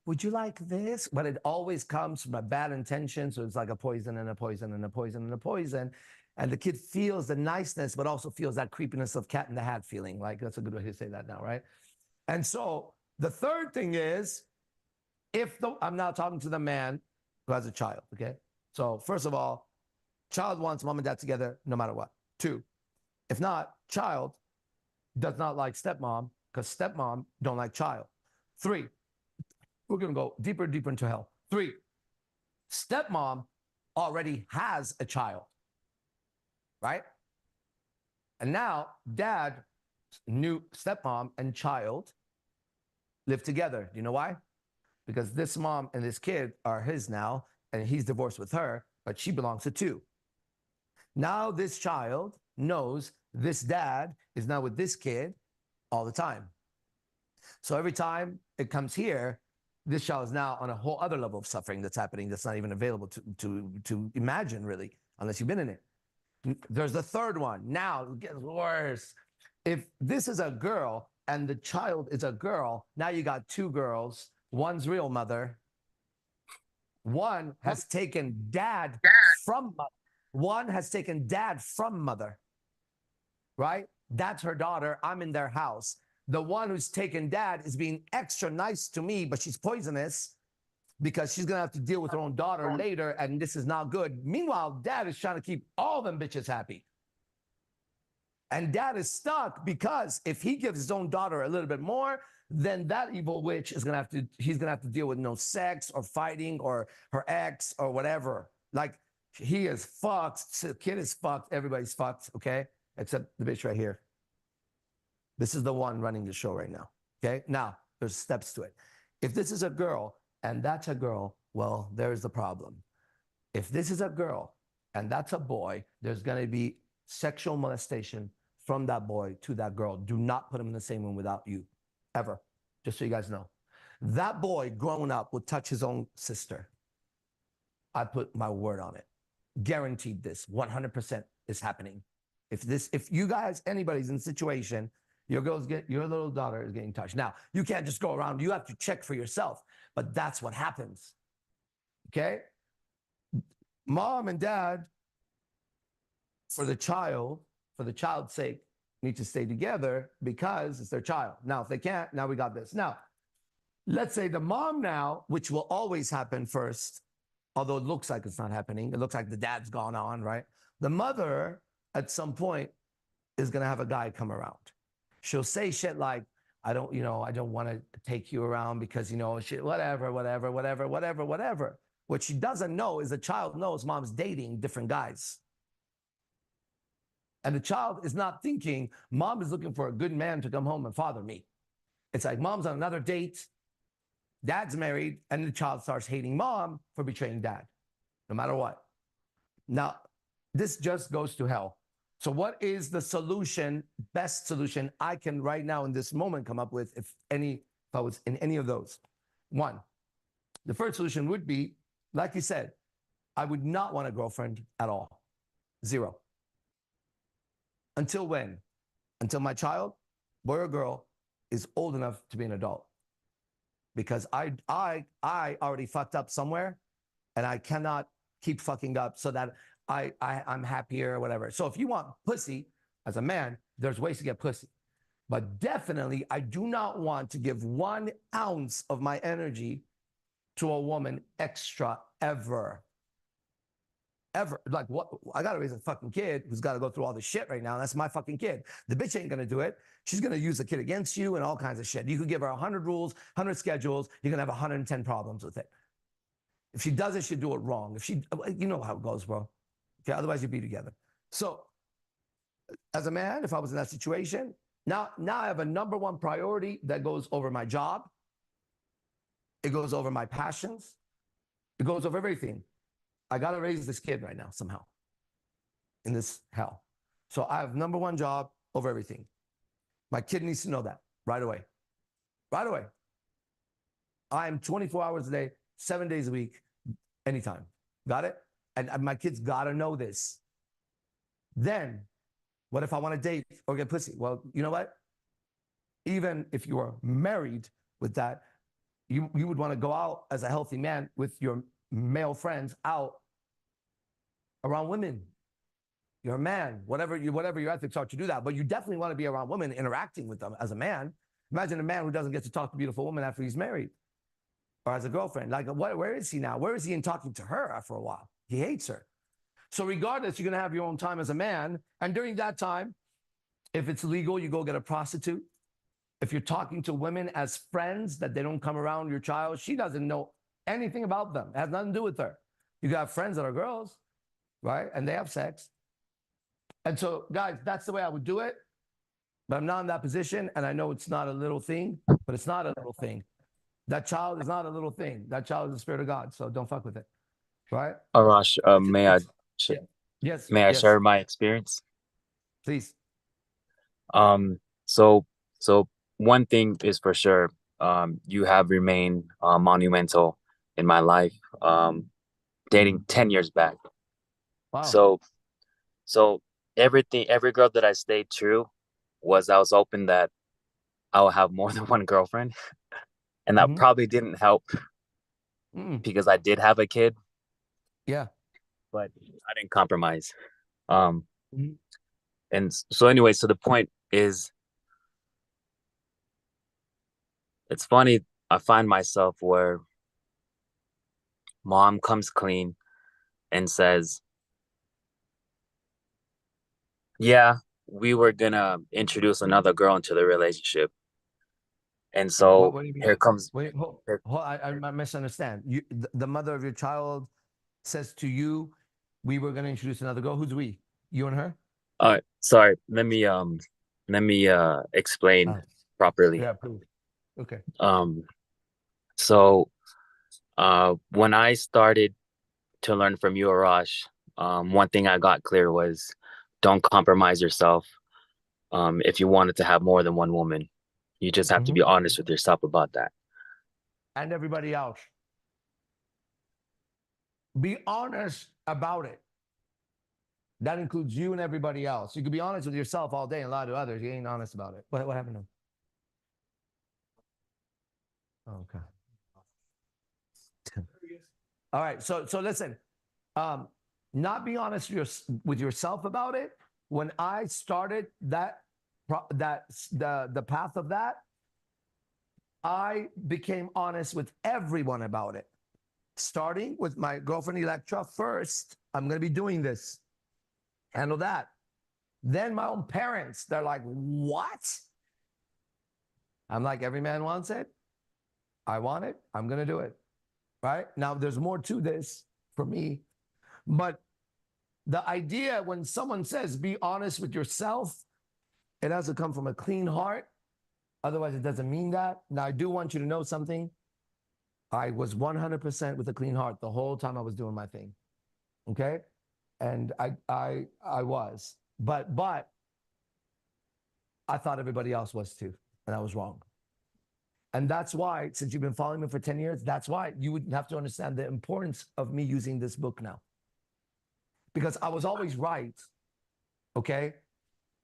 Would you like this? But it always comes from a bad intention. So it's like a poison and a poison and a poison and a poison. And the kid feels the niceness, but also feels that creepiness of Cat in the Hat feeling. Like that's a good way to say that now, right? And so the third thing is, I'm now talking to the man who has a child, okay? So first of all, child wants mom and dad together no matter what. 2, if not, child does not like stepmom because stepmom don't like child. 3, we're going to go deeper into hell. 3, stepmom already has a child, right? And now dad, new stepmom and child live together. Do you know why? Because this mom and this kid are his now, and he's divorced with her, but she belongs to 2. Now this child knows this dad is now with this kid all the time. So every time it comes here, this child is now on a whole other level of suffering that's happening that's not even available to imagine, really, unless you've been in it. There's the third one. Now it gets worse. If this is a girl and the child is a girl, now you got 2 girls. One's real mother. One has taken dad from mother. One has taken dad from mother, right? That's her daughter. I'm in their house. The one who's taken dad is being extra nice to me, but she's poisonous because she's going to have to deal with her own daughter later, and this is not good. Meanwhile, dad is trying to keep all them bitches happy. And dad is stuck because if he gives his own daughter a little bit more, then that evil witch is going to have to, he's going to have to deal with no sex or fighting or her ex or whatever. Like, he is fucked. The kid is fucked. Everybody's fucked, okay? Except the bitch right here. This is the one running the show right now, okay? Now, there's steps to it. If this is a girl and that's a girl, well, there's the problem. If this is a girl and that's a boy, there's going to be sexual molestation from that boy to that girl. Do not put him in the same room without you, ever, just so you guys know. That boy growing up would touch his own sister. I put my word on it. Guaranteed this, 100% is happening. If you guys, anybody's in a situation Your little daughter is getting touched. Now, you can't just go around. You have to check for yourself. But that's what happens. Okay? Mom and dad, for the child's sake, need to stay together because it's their child. Now, if they can't, now we got this. Now, let's say the mom now, which will always happen first, although it looks like it's not happening. It looks like the dad's gone on, right? The mother, at some point, is going to have a guy come around. She'll say shit like, I don't want to take you around because, shit, whatever. What she doesn't know is the child knows mom's dating different guys. And the child is not thinking, mom is looking for a good man to come home and father me. It's like mom's on another date, dad's married, and the child starts hating mom for betraying dad, no matter what. Now, this just goes to hell. So what is the solution, best solution I can right now in this moment come up with if I was in any of those? One, the first solution would be, like you said, I would not want a girlfriend at all. Zero. Until when? Until my child, boy or girl, is old enough to be an adult. Because I already fucked up somewhere and I cannot keep fucking up so that I'm happier or whatever. So if you want pussy as a man, there's ways to get pussy. But definitely, I do not want to give 1 ounce of my energy to a woman extra ever. Ever. Like, what? I got to raise a fucking kid who's got to go through all this shit right now. That's my fucking kid. The bitch ain't going to do it. She's going to use the kid against you and all kinds of shit. You could give her 100 rules, 100 schedules. You're going to have 110 problems with it. If she does it, she'll do it wrong. If she, you know how it goes, bro. Okay, otherwise you'd be together. So, as a man, if I was in that situation, now I have a number one priority that goes over my job. It goes over my passions. It goes over everything. I got to raise this kid right now somehow in this hell. So I have number one job over everything. My kid needs to know that right away. Right away. I'm 24 hours a day, 7 days a week, anytime. Got it? And my kids got to know this. Then, what if I want to date or get pussy? Well, you know what? Even if you are married with that, you would want to go out as a healthy man with your male friends out around women. You're a man, whatever your ethics are to do that, but you definitely want to be around women, interacting with them as a man. Imagine a man who doesn't get to talk to a beautiful woman after he's married or as a girlfriend. Like, where is he now? Where is he in talking to her after a while? He hates her. So regardless, you're going to have your own time as a man. And during that time, if it's legal, you go get a prostitute. If you're talking to women as friends that they don't come around your child, she doesn't know anything about them. It has nothing to do with her. You got friends that are girls, right? And they have sex. And so, guys, that's the way I would do it. But I'm not in that position. And I know it's not a little thing, but it's not a little thing. That child is not a little thing. That child is the spirit of God. So don't fuck with it. Right? Arash, Yes. may I share my experience? Please. So one thing is for sure, you have remained monumental in my life. Dating 10 years back. Wow. So every girl that I stayed true was I was open that I will have more than one girlfriend. And that probably didn't help because I did have a kid. Yeah. But I didn't compromise. And so anyway, so the point is, it's funny, I find myself where mom comes clean and says, yeah, we were gonna introduce another girl into the relationship. And so what do you mean? here comes. Wait, I misunderstand. The mother of your child says to you, we were going to introduce another girl. Who's we? You and her? Sorry. Let me explain properly. Yeah, please. Okay. So when I started to learn from you, Arash, one thing I got clear was don't compromise yourself. If you wanted to have more than one woman, you just have to be honest with yourself about that. And everybody else. Be honest about it. That includes you and everybody else. You could be honest with yourself all day and lie to others. You ain't honest about it. What happened to him? Oh, okay. All right. So listen, not be honest with yourself about it. When I started the path of that, I became honest with everyone about it. Starting with my girlfriend Electra first, I'm going to be doing this. Handle that. Then my own parents, they're like, what? I'm like, every man wants it. I want it. I'm going to do it. Right? Now, there's more to this for me. But the idea when someone says, be honest with yourself, it has to come from a clean heart. Otherwise, it doesn't mean that. Now, I do want you to know something. I was 100% with a clean heart the whole time I was doing my thing. Okay? And I was. But I thought everybody else was too. And I was wrong. And that's why, since you've been following me for 10 years, that's why you would have to understand the importance of me using this book now. Because I was always right, okay?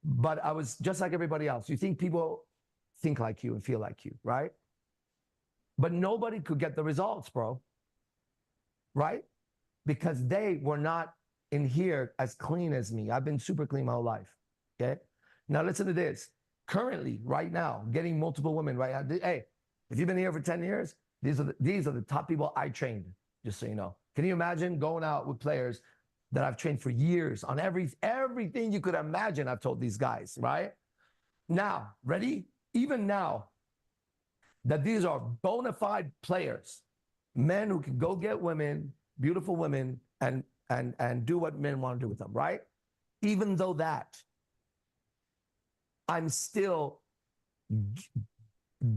But I was just like everybody else. You think people think like you and feel like you, right? But nobody could get the results, bro, right? Because they were not in here as clean as me. I've been super clean my whole life, okay? Now listen to this. Currently, right now, getting multiple women, right? Hey, if you've been here for 10 years, these are the top people I trained, just so you know. Can you imagine going out with players that I've trained for years on everything you could imagine? I've told these guys, right? Now, ready? Even now, that these are bona fide players, men who can go get women, beautiful women, and do what men want to do with them, right? Even though that, I'm still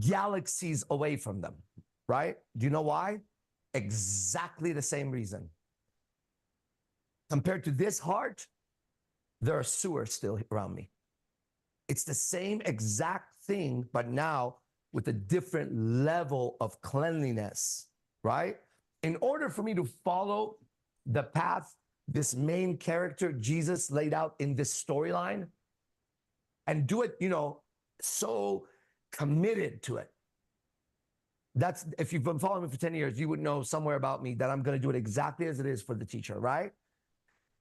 galaxies away from them, right? Do you know why? Exactly the same reason. Compared to this heart, there are sewers still around me. It's the same exact thing, but now with a different level of cleanliness, right? In order for me to follow the path this main character, Jesus, laid out in this storyline and do it, so committed to it. That's, if you've been following me for 10 years, you would know somewhere about me that I'm going to do it exactly as it is for the teacher, right?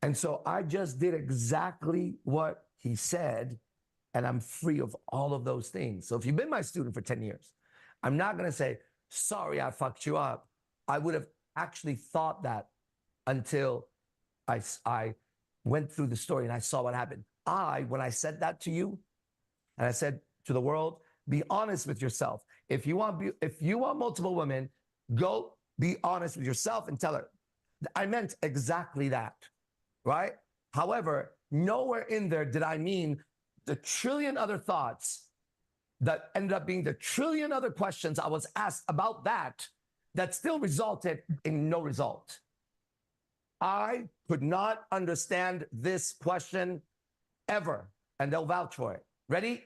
And so I just did exactly what he said, and I'm free of all of those things. So if you've been my student for 10 years, I'm not going to say, sorry, I fucked you up. I would have actually thought that until I went through the story and I saw what happened. When I said that to you, and I said to the world, be honest with yourself. If you want multiple women, go be honest with yourself and tell her. I meant exactly that, right? However, nowhere in there did I mean the trillion other thoughts that ended up being the trillion other questions I was asked about that still resulted in no result. I could not understand this question ever, and they'll vouch for it. Ready?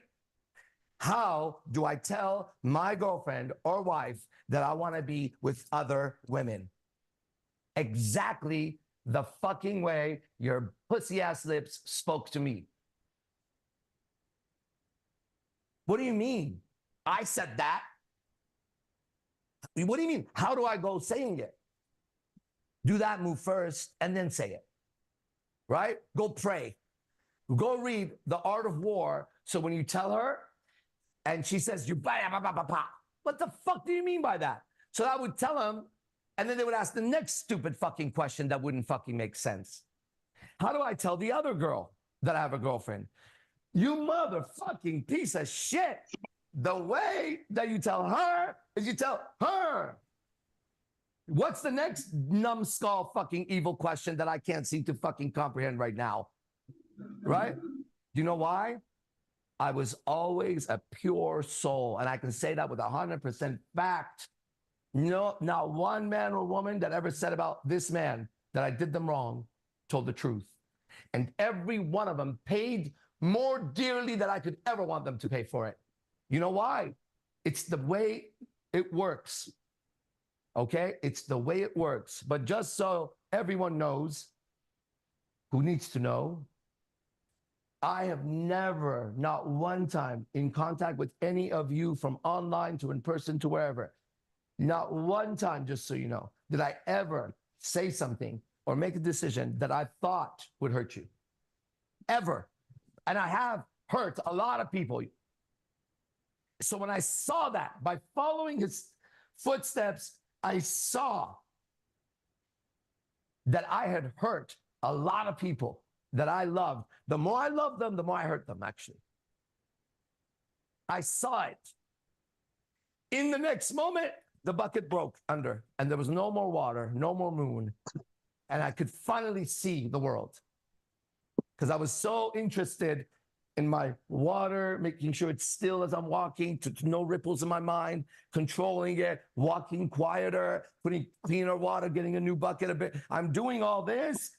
How do I tell my girlfriend or wife that I want to be with other women? Exactly the fucking way your pussy ass lips spoke to me. What do you mean? I said that. What do you mean? How do I go saying it? Do that move first and then say it, right? Go pray. Go read The Art of War. So when you tell her and she says, what the fuck do you mean by that? So I would tell them, and then they would ask the next stupid fucking question that wouldn't fucking make sense. How do I tell the other girl that I have a girlfriend? You motherfucking piece of shit. The way that you tell her is you tell her. What's the next numbskull fucking evil question that I can't seem to fucking comprehend right now? Right? Do you know why? I was always a pure soul, and I can say that with 100% fact. No, not one man or woman that ever said about this man that I did them wrong told the truth. And every one of them paid more dearly than I could ever want them to pay for it. You know why? It's the way it works. Okay? It's the way it works. But just so everyone knows, who needs to know, I have never, not one time, in contact with any of you from online to in person to wherever, not one time, just so you know, did I ever say something or make a decision that I thought would hurt you. Ever. And I have hurt a lot of people. So when I saw that, by following his footsteps, I saw that I had hurt a lot of people that I loved. The more I loved them, the more I hurt them, actually. I saw it. In the next moment, the bucket broke under, and there was no more water, no more moon, and I could finally see the world. Because I was so interested in my water, making sure it's still as I'm walking, to no ripples in my mind, controlling it, walking quieter, putting cleaner water, getting a new bucket a bit. I'm doing all this.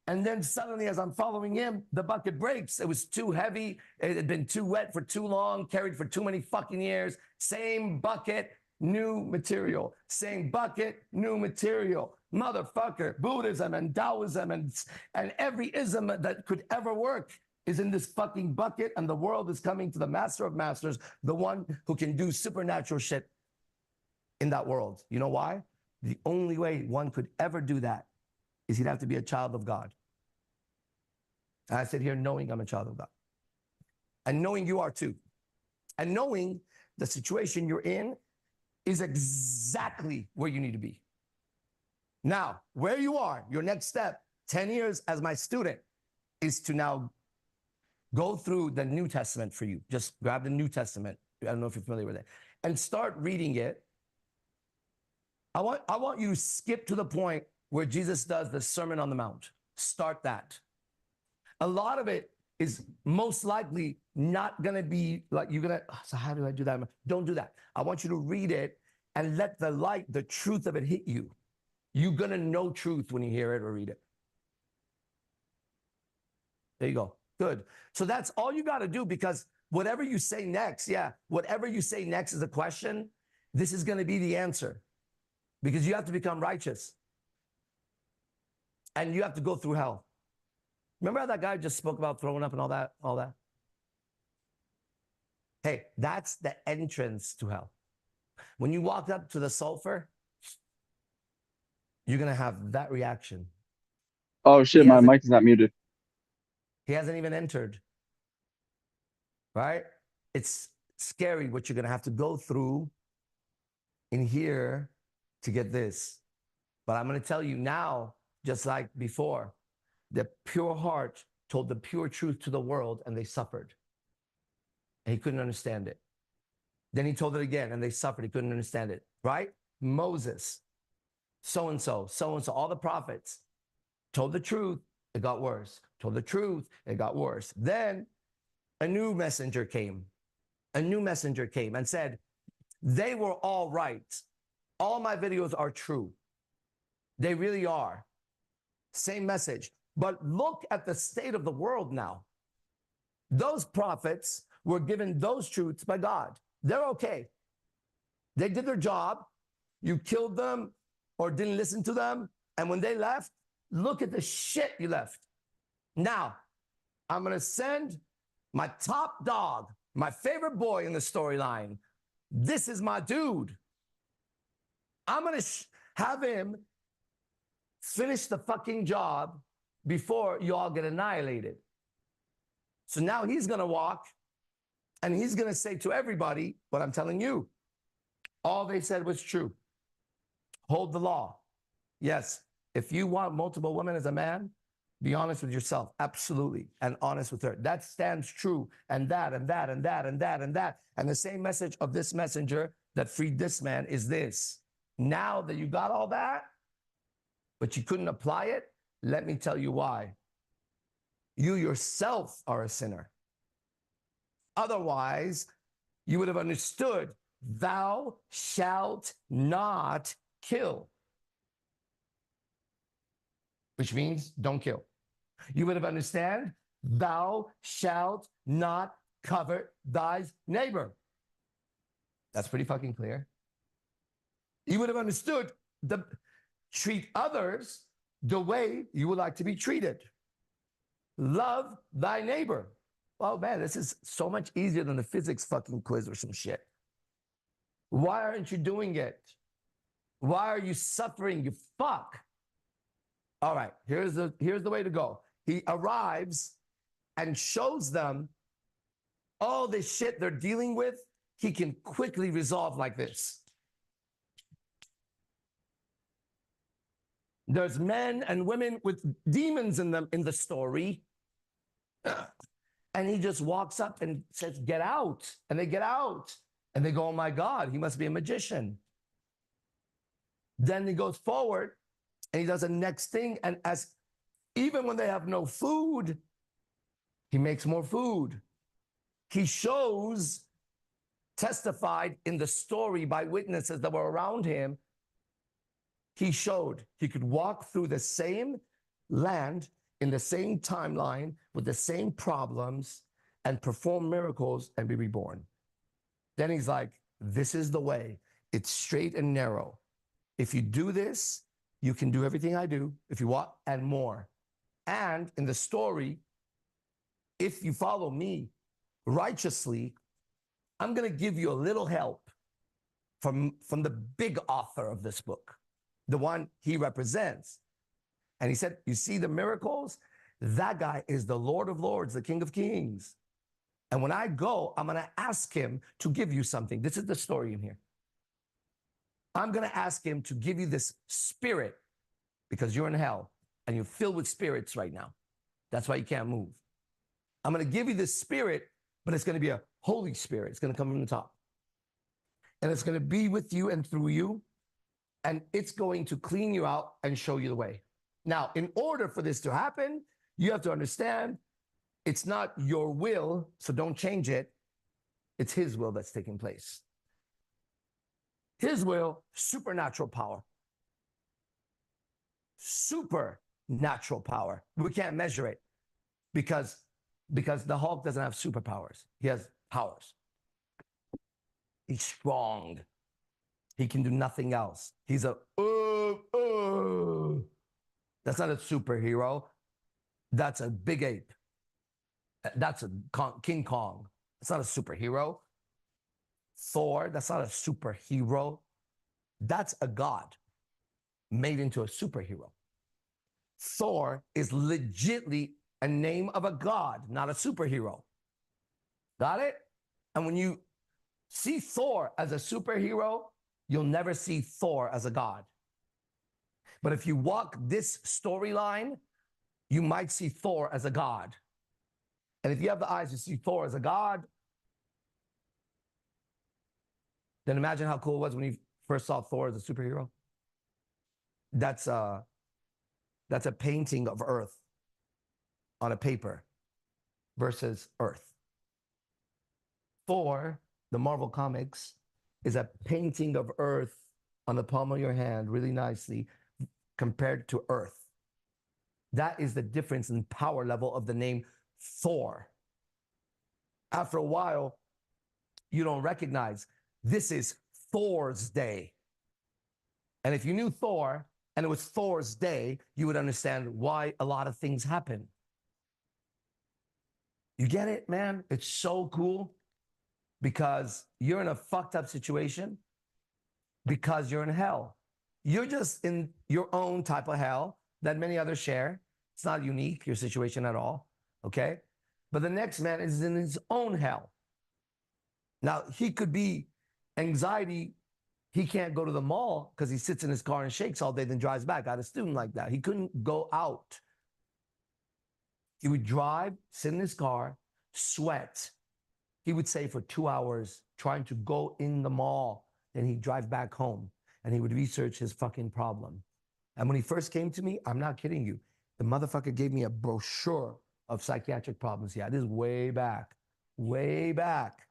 And then suddenly, as I'm following him, the bucket breaks. It was too heavy. It had been too wet for too long, carried for too many fucking years. Same bucket, new material. Same bucket, new material. Motherfucker, Buddhism and Taoism and every ism that could ever work is in this fucking bucket, and the world is coming to the master of masters, the one who can do supernatural shit in that world. You know why? The only way one could ever do that is he'd have to be a child of God. And I sit here knowing I'm a child of God. And knowing you are too. And knowing the situation you're in is exactly where you need to be. Now, where you are, your next step, 10 years as my student, is to now go through the New Testament for you. Just grab the New Testament. I don't know if you're familiar with it. And start reading it. I want you to skip to the point where Jesus does the Sermon on the Mount. Start that. A lot of it is most likely not going to be like you're going to, so how do I do that? Don't do that. I want you to read it and let the light, the truth of it hit you. You're going to know truth when you hear it or read it. There you go. Good. So that's all you got to do, because whatever you say next, whatever you say next is a question. This is going to be the answer, because you have to become righteous. And you have to go through hell. Remember how that guy just spoke about throwing up and all that? Hey, that's the entrance to hell. When you walk up to the sulfur, you're going to have that reaction. Oh shit, my mic is not muted. He hasn't even entered. Right? It's scary what you're going to have to go through in here to get this. But I'm going to tell you now, just like before, the pure heart told the pure truth to the world, and they suffered. And he couldn't understand it. Then he told it again, and they suffered. He couldn't understand it. Right? Moses, so-and-so, so-and-so, all the prophets told the truth. It got worse. Told the truth. It got worse. Then a new messenger came. A new messenger came and said, they were all right. All my videos are true. They really are. Same message. But look at the state of the world now. Those prophets were given those truths by God. They're okay. They did their job. You killed them or didn't listen to them. And when they left, look at the shit you left. Now, I'm going to send my top dog, my favorite boy in the storyline. This is my dude. I'm going to have him finish the fucking job before you all get annihilated. So now he's going to walk and he's going to say to everybody what I'm telling you. All they said was true. Hold the law. Yes, if you want multiple women as a man, be honest with yourself. Absolutely. And honest with her. That stands true. And that, and that, and that, and that, and that. And the same message of this messenger that freed this man is this. Now that you got all that, but you couldn't apply it, let me tell you why. You yourself are a sinner. Otherwise, you would have understood, thou shalt not kill. Which means don't kill. You would have understand, thou shalt not covet thy neighbor. That's pretty fucking clear. You would have understood, treat others the way you would like to be treated. love thy neighbor. Oh man, this is so much easier than the physics fucking quiz or some shit. Why aren't you doing it? Why are you suffering? You fuck. All right, here's the way to go. He arrives and shows them all this shit they're dealing with. He can quickly resolve like this. There's men and women with demons in them in the story. And he just walks up and says, get out. And they get out. And they go, oh my God, he must be a magician. Then he goes forward and he does the next thing. And as even when they have no food, he makes more food. He shows, testified in the story by witnesses that were around him. He showed he could walk through the same land in the same timeline with the same problems and perform miracles and be reborn. Then he's like, this is the way. It's straight and narrow. If you do this, you can do everything I do. If you want, and more. And in the story, if you follow me righteously, I'm going to give you a little help from the big author of this book, the one he represents. And he said, you see the miracles? That guy is the Lord of Lords, the King of Kings. And when I go, I'm going to ask him to give you something. This is the story in here. I'm going to ask him to give you this spirit because you're in hell and you're filled with spirits right now. That's why you can't move. I'm going to give you this spirit, but it's going to be a Holy Spirit. It's going to come from the top. And it's going to be with you and through you. And it's going to clean you out and show you the way. Now, in order for this to happen, you have to understand it's not your will, so don't change it. It's his will that's taking place. His will, supernatural power. Supernatural power. We can't measure it because the Hulk doesn't have superpowers. He has powers. He's strong. He can do nothing else. He's a, That's not a superhero. That's a big ape. That's a King Kong. That's not a superhero. Thor, that's not a superhero. That's a god made into a superhero. Thor is legitly a name of a god, not a superhero. Got it? And when you see Thor as a superhero, you'll never see Thor as a god. But if you walk this storyline, you might see Thor as a god. And if you have the eyes to see Thor as a god, then imagine how cool it was when you first saw Thor as a superhero. That's a painting of Earth on a paper versus Earth. Thor, the Marvel Comics, is a painting of Earth on the palm of your hand really nicely compared to Earth. That is the difference in power level of the name Thor. After a while, you don't recognize this is Thor's day. And if you knew Thor and it was Thor's day, you would understand why a lot of things happen. You get it, man? It's so cool because you're in a fucked up situation because you're in hell. You're just in your own type of hell that many others share. It's not unique, your situation at all, okay? But the next man is in his own hell. Now, he could be anxiety. He can't go to the mall because he sits in his car and shakes all day, then drives back. I had a student like that. He couldn't go out. He would drive, sit in his car, sweat. He would say for 2 hours trying to go in the mall. Then he'd drive back home and he would research his fucking problem. And when he first came to me, I'm not kidding you, the motherfucker gave me a brochure of psychiatric problems. Yeah, this is way back, way back.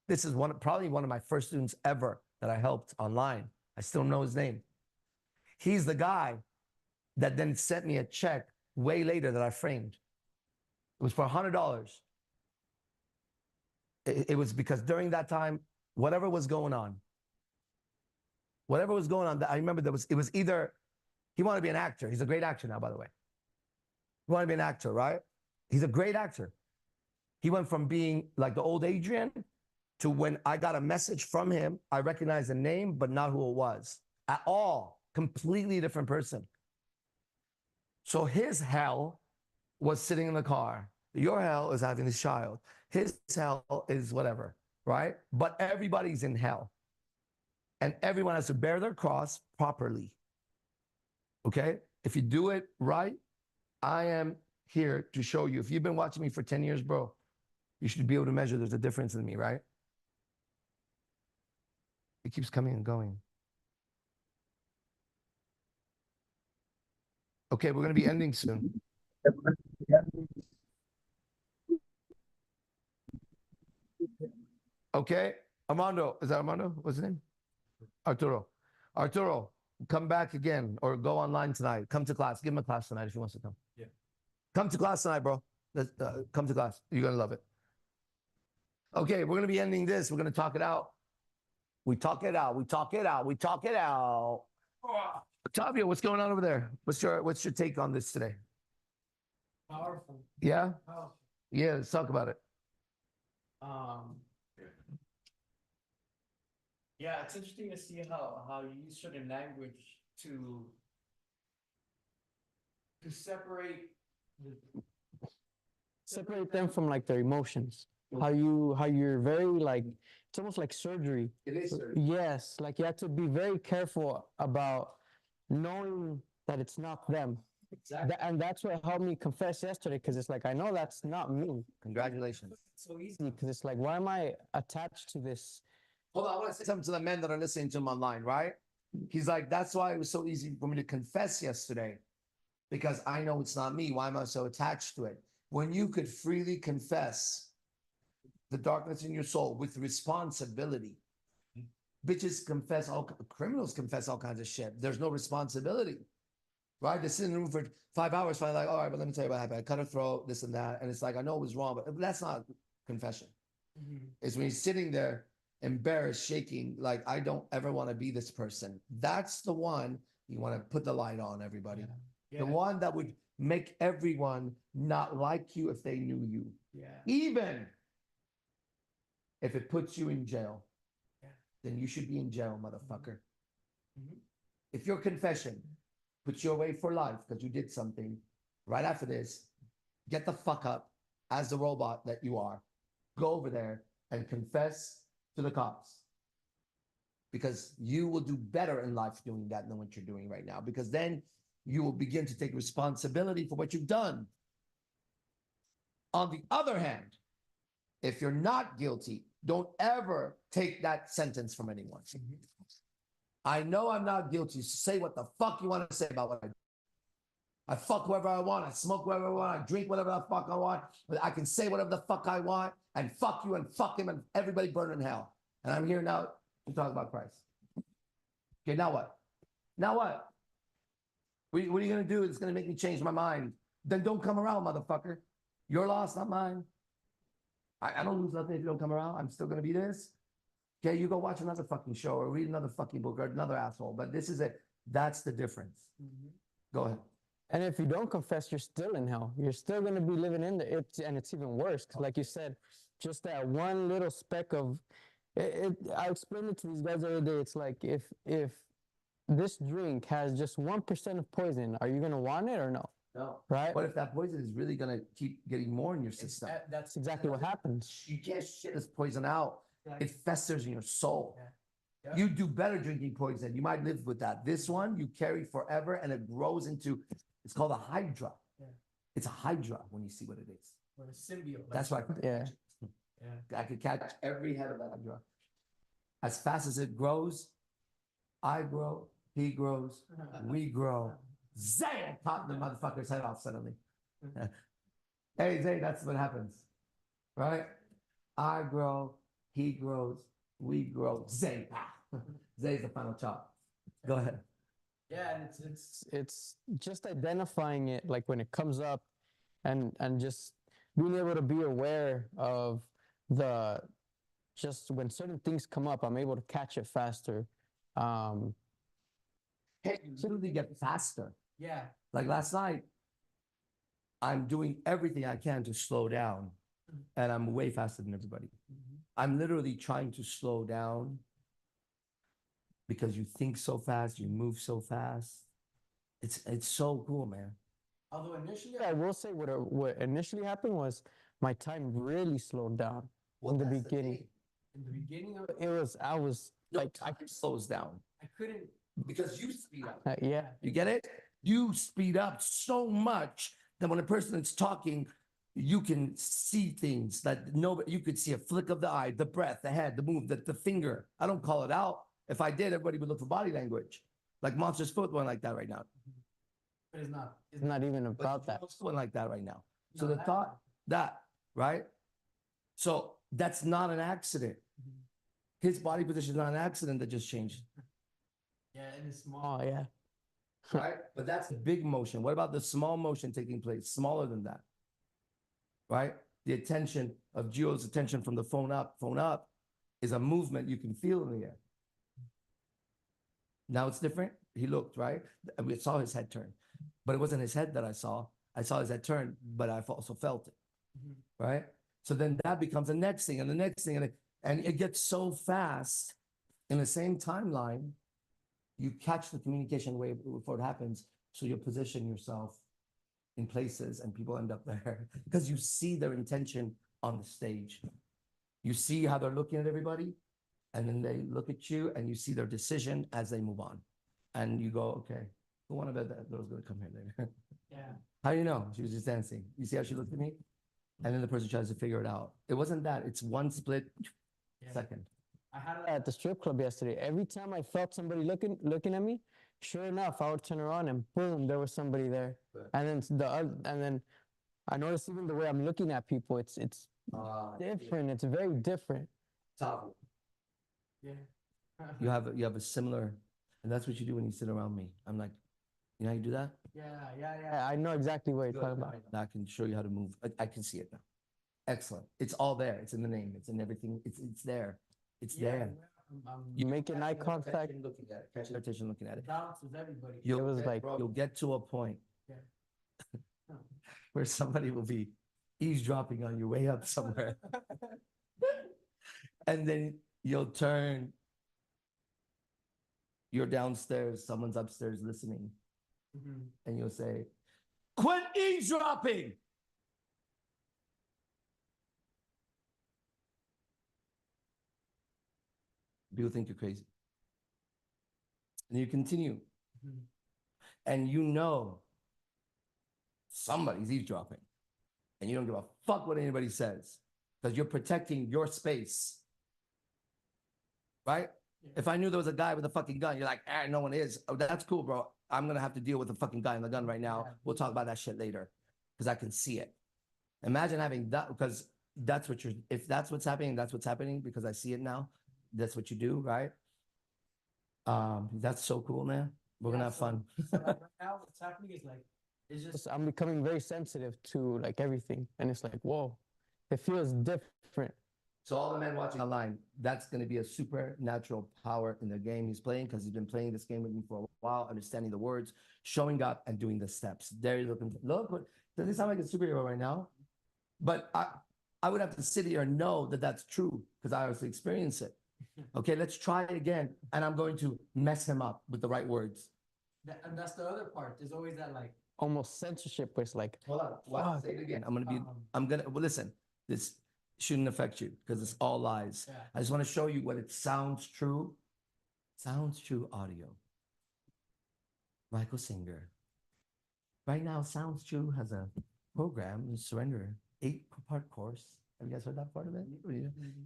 This is probably one of my first students ever that I helped online. I still know his name. He's the guy that then sent me a check way later that I framed. It was for $100. It was because during that time, whatever was going on, I remember it was either, he wanted to be an actor. He's a great actor now, by the way. He wanted to be an actor, right? He's a great actor. He went from being like the old Adrian to when I got a message from him, I recognized the name, but not who it was at all. Completely different person. So his hell was sitting in the car. Your hell is having this child. His hell is whatever, right? But everybody's in hell. And everyone has to bear their cross properly. Okay? If you do it right, I am here to show you. If you've been watching me for 10 years, bro, you should be able to measure there's a difference in me, right? It keeps coming and going. Okay, we're going to be ending soon. Okay, Armando, is that Armando? What's his name? Arturo. Arturo, come back again or go online tonight. Come to class. Give him a class tonight if he wants to come. Yeah. Come to class tonight, bro. Come to class. You're going to love it. Okay, we're going to be ending this. We're going to talk it out. We talk it out. We talk it out. We talk it out. Octavio, what's going on over there? What's your take on this today? Powerful. Yeah? Powerful. Yeah, let's talk about it. Yeah, it's interesting to see how you use certain language to separate them from like their emotions. How you're very like, it's almost like surgery. It is, sir. Yes, like you have to be very careful about knowing that it's not them. Exactly. And that's what helped me confess yesterday, because it's like, I know that's not me. Congratulations. It's so easy, because it's like, why am I attached to this? Hold on, I want to say something to the men that are listening to him online, right? He's like, that's why it was so easy for me to confess yesterday, because I know it's not me. Why am I so attached to it? When you could freely confess the darkness in your soul with responsibility. Bitches confess, criminals confess all kinds of shit. There's no responsibility, right? They sit in the room for 5 hours, finally like, all right, but let me tell you what happened. I cut her throat, this and that. And it's like, I know it was wrong, but that's not confession. It's when you're sitting there embarrassed, shaking, like, I don't ever want to be this person. That's the one you want to put the light on, everybody. Yeah. The one that would make everyone not like you if they knew you. Yeah. Even if it puts you in jail, Yeah. then you should be in jail, motherfucker. Mhm. If your confession puts you away for life because you did something, right after this, get the fuck up as the robot that you are. Go over there and confess to the cops. Because you will do better in life doing that than what you're doing right now. Because then you will begin to take responsibility for what you've done. On the other hand, if you're not guilty, don't ever take that sentence from anyone. I know I'm not guilty. So say what the fuck you want to say about what I do. I fuck whoever I want. I smoke whatever I want. I drink whatever the fuck I want. But I can say whatever the fuck I want. And fuck you and fuck him and everybody burn in hell. And I'm here now to talk about Christ. Okay, now what? Now what? What are you going to do? It's going to make me change my mind. Then don't come around, motherfucker. Your loss, not mine. I don't lose nothing if you don't come around. I'm still going to be this. Okay, you go watch another fucking show or read another fucking book or another asshole. But this is it. That's the difference. Go ahead. And if you don't confess, you're still in hell. You're still going to be living in there. And it's even worse. 'Cause like you said, just that one little speck of I explained it to these guys the other day. It's like, if this drink has just 1% of poison, are you going to want it or no? No. Right? What if that poison is really going to keep getting more in your system? That's exactly what happens. You can't shit this poison out. It festers in your soul. Yeah. You do better drinking poison. You might live with that. This one you carry forever and it grows into, it's called a hydra. Yeah. It's a hydra when you see what it is. Or a symbiote. That's why I could Yeah. I could catch every head of that hydra. As fast as it grows, I grow, he grows, we grow. Zay, pop the motherfucker's head off suddenly. Hey, Zay, that's what happens. Right? I grow, he grows, we grow. Zay, Zay's the final chop. Go ahead. Yeah, and it's just identifying it like when it comes up and just being able to be aware of just when certain things come up, I'm able to catch it faster. Hey, you literally get faster. Yeah. Like last night, I'm doing everything I can to slow down, and I'm way faster than everybody. I'm literally trying to slow down because you think so fast, you move so fast. It's so cool, man. Although initially, I will say what initially happened was my time really slowed down in the that's the beginning. thing. In the beginning, it was I was No, like time slows down I couldn't. because you speed up. Yeah. You get it? You speed up so much that when a person is talking, you can see things that nobody, you could see a flick of the eye, the breath, the head, the move, the finger. I don't call it out. If I did, everybody would look for body language. Like Monster's Foot went like that right now. But it's not. It's not even about that. Joe's went like that right now. So No, the that- thought that, right? So that's not an accident. His body position is not an accident that just changed. Yeah, and it's small. Oh, yeah. Right? But that's a big motion. What about the small motion taking place? Smaller than that. Right? The attention of Gio's attention from the phone up is a movement you can feel in the air. Now it's different. He looked, right? We saw his head turn, but it wasn't his head that I saw. I saw his head turn, but I also felt it. Right? So then that becomes the next thing and the next thing. And it gets so fast in the same timeline. You catch the communication wave before it happens. So you position yourself in places and people end up there because you see their intention on the stage. You see how they're looking at everybody, and then they look at you and you see their decision as they move on. And you go, okay, who wanted that girl's gonna come here later? Yeah. How do you know? She was just dancing. You see how she looked at me? And then the person tries to figure it out. It wasn't that. It's one split second. I had it at the strip club yesterday. Every time I felt somebody looking at me, sure enough, I would turn around and boom, there was somebody there. Right. And then I noticed even the way I'm looking at people, it's different. It's very different. Top. Yeah. You have a similar, and that's what you do when you sit around me. I'm like, you know how you do that? Yeah. I know exactly what you're talking about. Now I can show you how to move. I can see it now. Excellent. It's all there. It's in the name. It's in everything. It's there. It's there. You making eye contact. Looking at it. Catch their attention looking at it. Bounces everybody. It was like you'll get to a point Yeah. where somebody will be eavesdropping on your way up somewhere. And then you'll turn. You're downstairs, someone's upstairs listening. And you'll say, quit eavesdropping. People think you're crazy. And you continue. And you know somebody's eavesdropping. And you don't give a fuck what anybody says because you're protecting your space. Right? Yeah. If I knew there was a guy with a fucking gun, you're like, no one is. Oh, that's cool, bro. I'm going to have to deal with the fucking guy and the gun right now. We'll talk about that shit later because I can see it. Imagine having that because that's what if that's what's happening, that's what's happening because I see it now. That's what you do, right? That's so cool, man. We're gonna have fun. So right now, what's happening is like, it's just I'm becoming very sensitive to like everything, and it's like, whoa, it feels different. So all the men watching online, that's going to be a supernatural power in the game he's playing because he's been playing this game with me for a while, understanding the words, showing up, and doing the steps. There you look. Does it sound like a superhero right now? But I would have to sit here and know that that's true because I obviously experience it. Okay, let's try it again. And I'm going to mess him up with the right words. And that's the other part. There's always that like almost censorship where it's like, hold on, well, say it again. Well, listen, this shouldn't affect you because it's all lies. Yeah. I just want to show you what it sounds true. Sounds true audio. Michael Singer. Right now, Sounds True has a program, Surrender, 8-part course. Have you guys heard that part of it?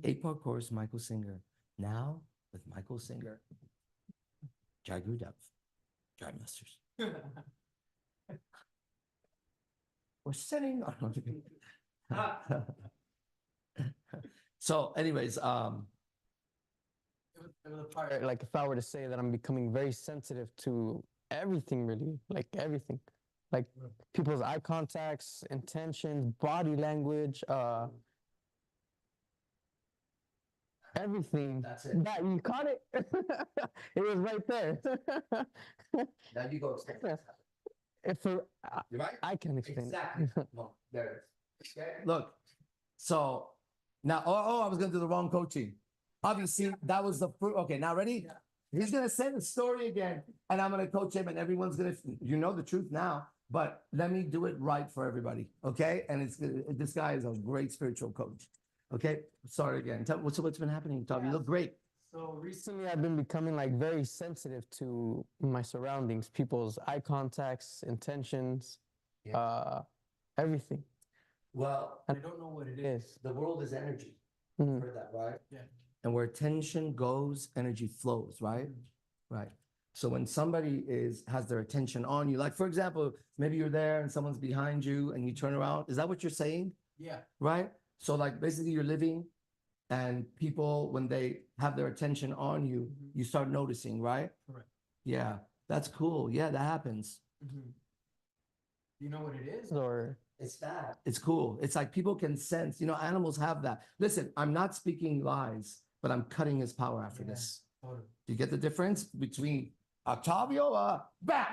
8-part course, Michael Singer. Now with Michael Singer. Jagu Depth. Dry Masters. We're sitting on. So, anyways, it was a part like if I were to say that I'm becoming very sensitive to everything, really, like everything, like people's eye contacts, intentions, body language, everything. That's it. That you caught it. It was right there. Now you go. if You're right. I can explain Exactly. it. Well, there it is. Okay. Look. So now, I was gonna do the wrong coaching. Obviously, that was the fruit. Okay, now ready? He's gonna say the story again, and I'm gonna coach him, and everyone's gonna, you know, the truth now. But let me do it right for everybody, okay? And this guy is a great spiritual coach. Okay, sorry again. Tell what's been happening, Tom? You look great. So recently, I've been becoming like very sensitive to my surroundings, people's eye contacts, intentions, everything. Well, And I don't know what it is. the world is energy. Mhm. Heard that, right? Yeah. And where attention goes, energy flows, right? Right. So when somebody has their attention on you, like for example, maybe you're there and someone's behind you and you turn around. Is that what you're saying? Yeah. Right? So like basically you're living and people, when they have their attention on you, you start noticing, right? Correct. Yeah, that's cool. Yeah, that happens. Do you know what it is, or? It's that. It's cool. It's like people can sense, you know, animals have that. Listen, I'm not speaking lies, but I'm cutting his power after this. Totally. Do you get the difference between Octavio? Bam!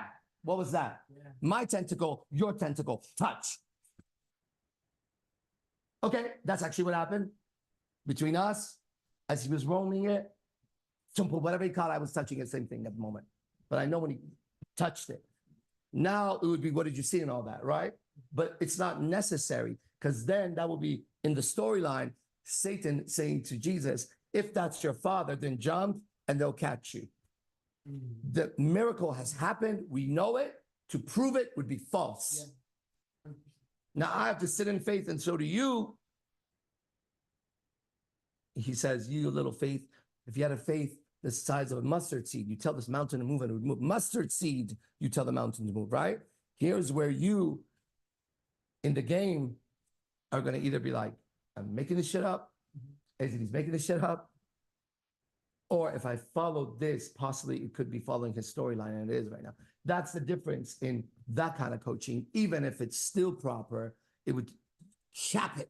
What was that? Yeah. My tentacle, your tentacle, touch. Okay, that's actually what happened between us as he was roaming it. Whatever he caught, I was touching it, same thing at the moment. But I know when he touched it. Now it would be, what did you see and all that, right? But it's not necessary because then that will be in the storyline, Satan saying to Jesus, if that's your father, then jump and they'll catch you. The miracle has happened. We know it. To prove it would be false. Yeah. Now I have to sit in faith, and so do you. He says, you little faith, if you had a faith the size of a mustard seed, you tell this mountain to move and it would move. Mustard seed, you tell the mountain to move, right? Here's where you, in the game, are going to either be like, I'm making this shit up, AZD's making this shit up, or if I follow this, possibly it could be following his storyline, and it is right now. That's the difference in that kind of coaching. Even if it's still proper, it would chap it,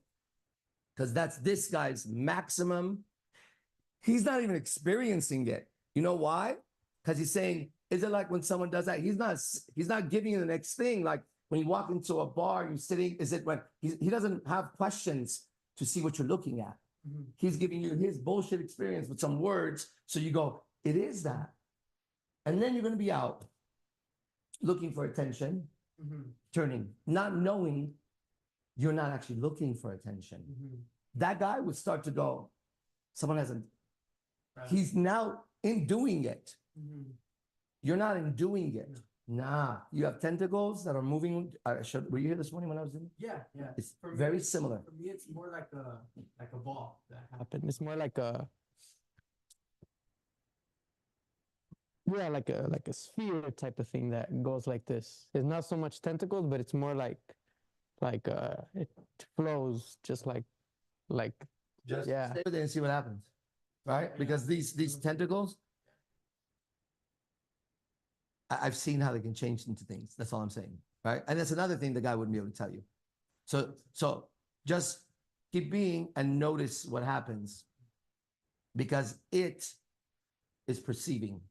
because that's this guy's maximum. He's not even experiencing it. You know why? Because he's saying, is it like when someone does that? He's not giving you the next thing. Like when you walk into a bar, you're sitting, is it when he doesn't have questions to see what you're looking at. He's giving you his bullshit experience with some words. So you go, it is that. And then you're going to be out looking for attention, turning, not knowing you're not actually looking for attention. That guy would start to go, someone hasn't. He's now in doing it. You're not in doing it. Nah, you have tentacles that are moving. Were you here this morning when I was in? Yeah. It's very similar. For me, it's more like a ball that happened. It's more like a like a sphere type of thing that goes like this. It's not so much tentacles, but it's more like it flows just like Just yeah. stay with it and see what happens, right? Because these tentacles, I've seen how they can change into things. That's all I'm saying, right? And that's another thing the guy wouldn't be able to tell you. So just keep being and notice what happens, because it is perceiving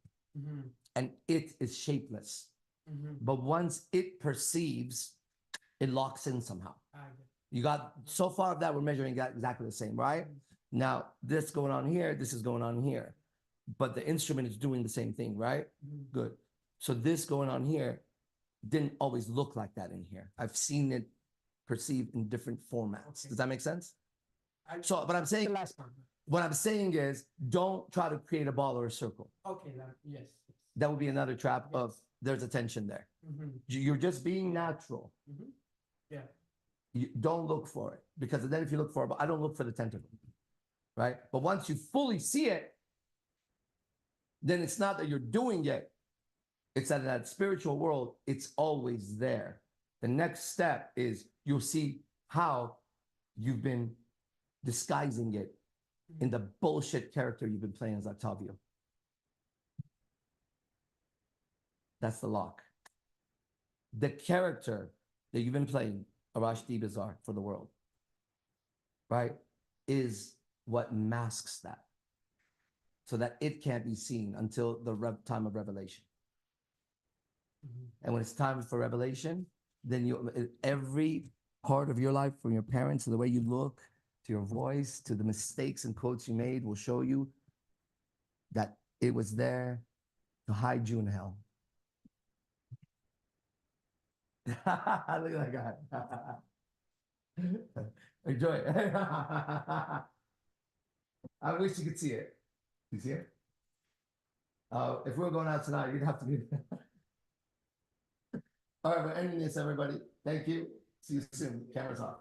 and it is shapeless. But once it perceives, it locks in somehow. You got so far of that, we're measuring exactly the same, right? Now, this going on here, this is going on here, but the instrument is doing the same thing, right? Good. So this going on here didn't always look like that in here. I've seen it perceived in different formats. Okay. Does that make sense? But I'm saying, what I'm saying is, don't try to create a ball or a circle. Okay, yes. That would be another trap of there's a tension there. You're just being natural. Yeah. You don't look for it, because then if you look for it, but I don't look for the tentacle, right? But once you fully see it, then it's not that you're doing it. It's that in that spiritual world, it's always there. The next step is you'll see how you've been disguising it in the bullshit character you've been playing as Octavio. That's the lock. The character that you've been playing, Arash D. Bazaar, for the world, right, is what masks that, so that it can't be seen until the time of revelation. And when it's time for revelation, then every part of your life, from your parents to the way you look, to your voice, to the mistakes and quotes you made, will show you that it was there to hide you in hell. Look at that guy. Enjoy it. I wish you could see it. You see it? If we were going out tonight, you'd have to be. All right, we're ending this, everybody. Thank you. See you soon. Cameras off.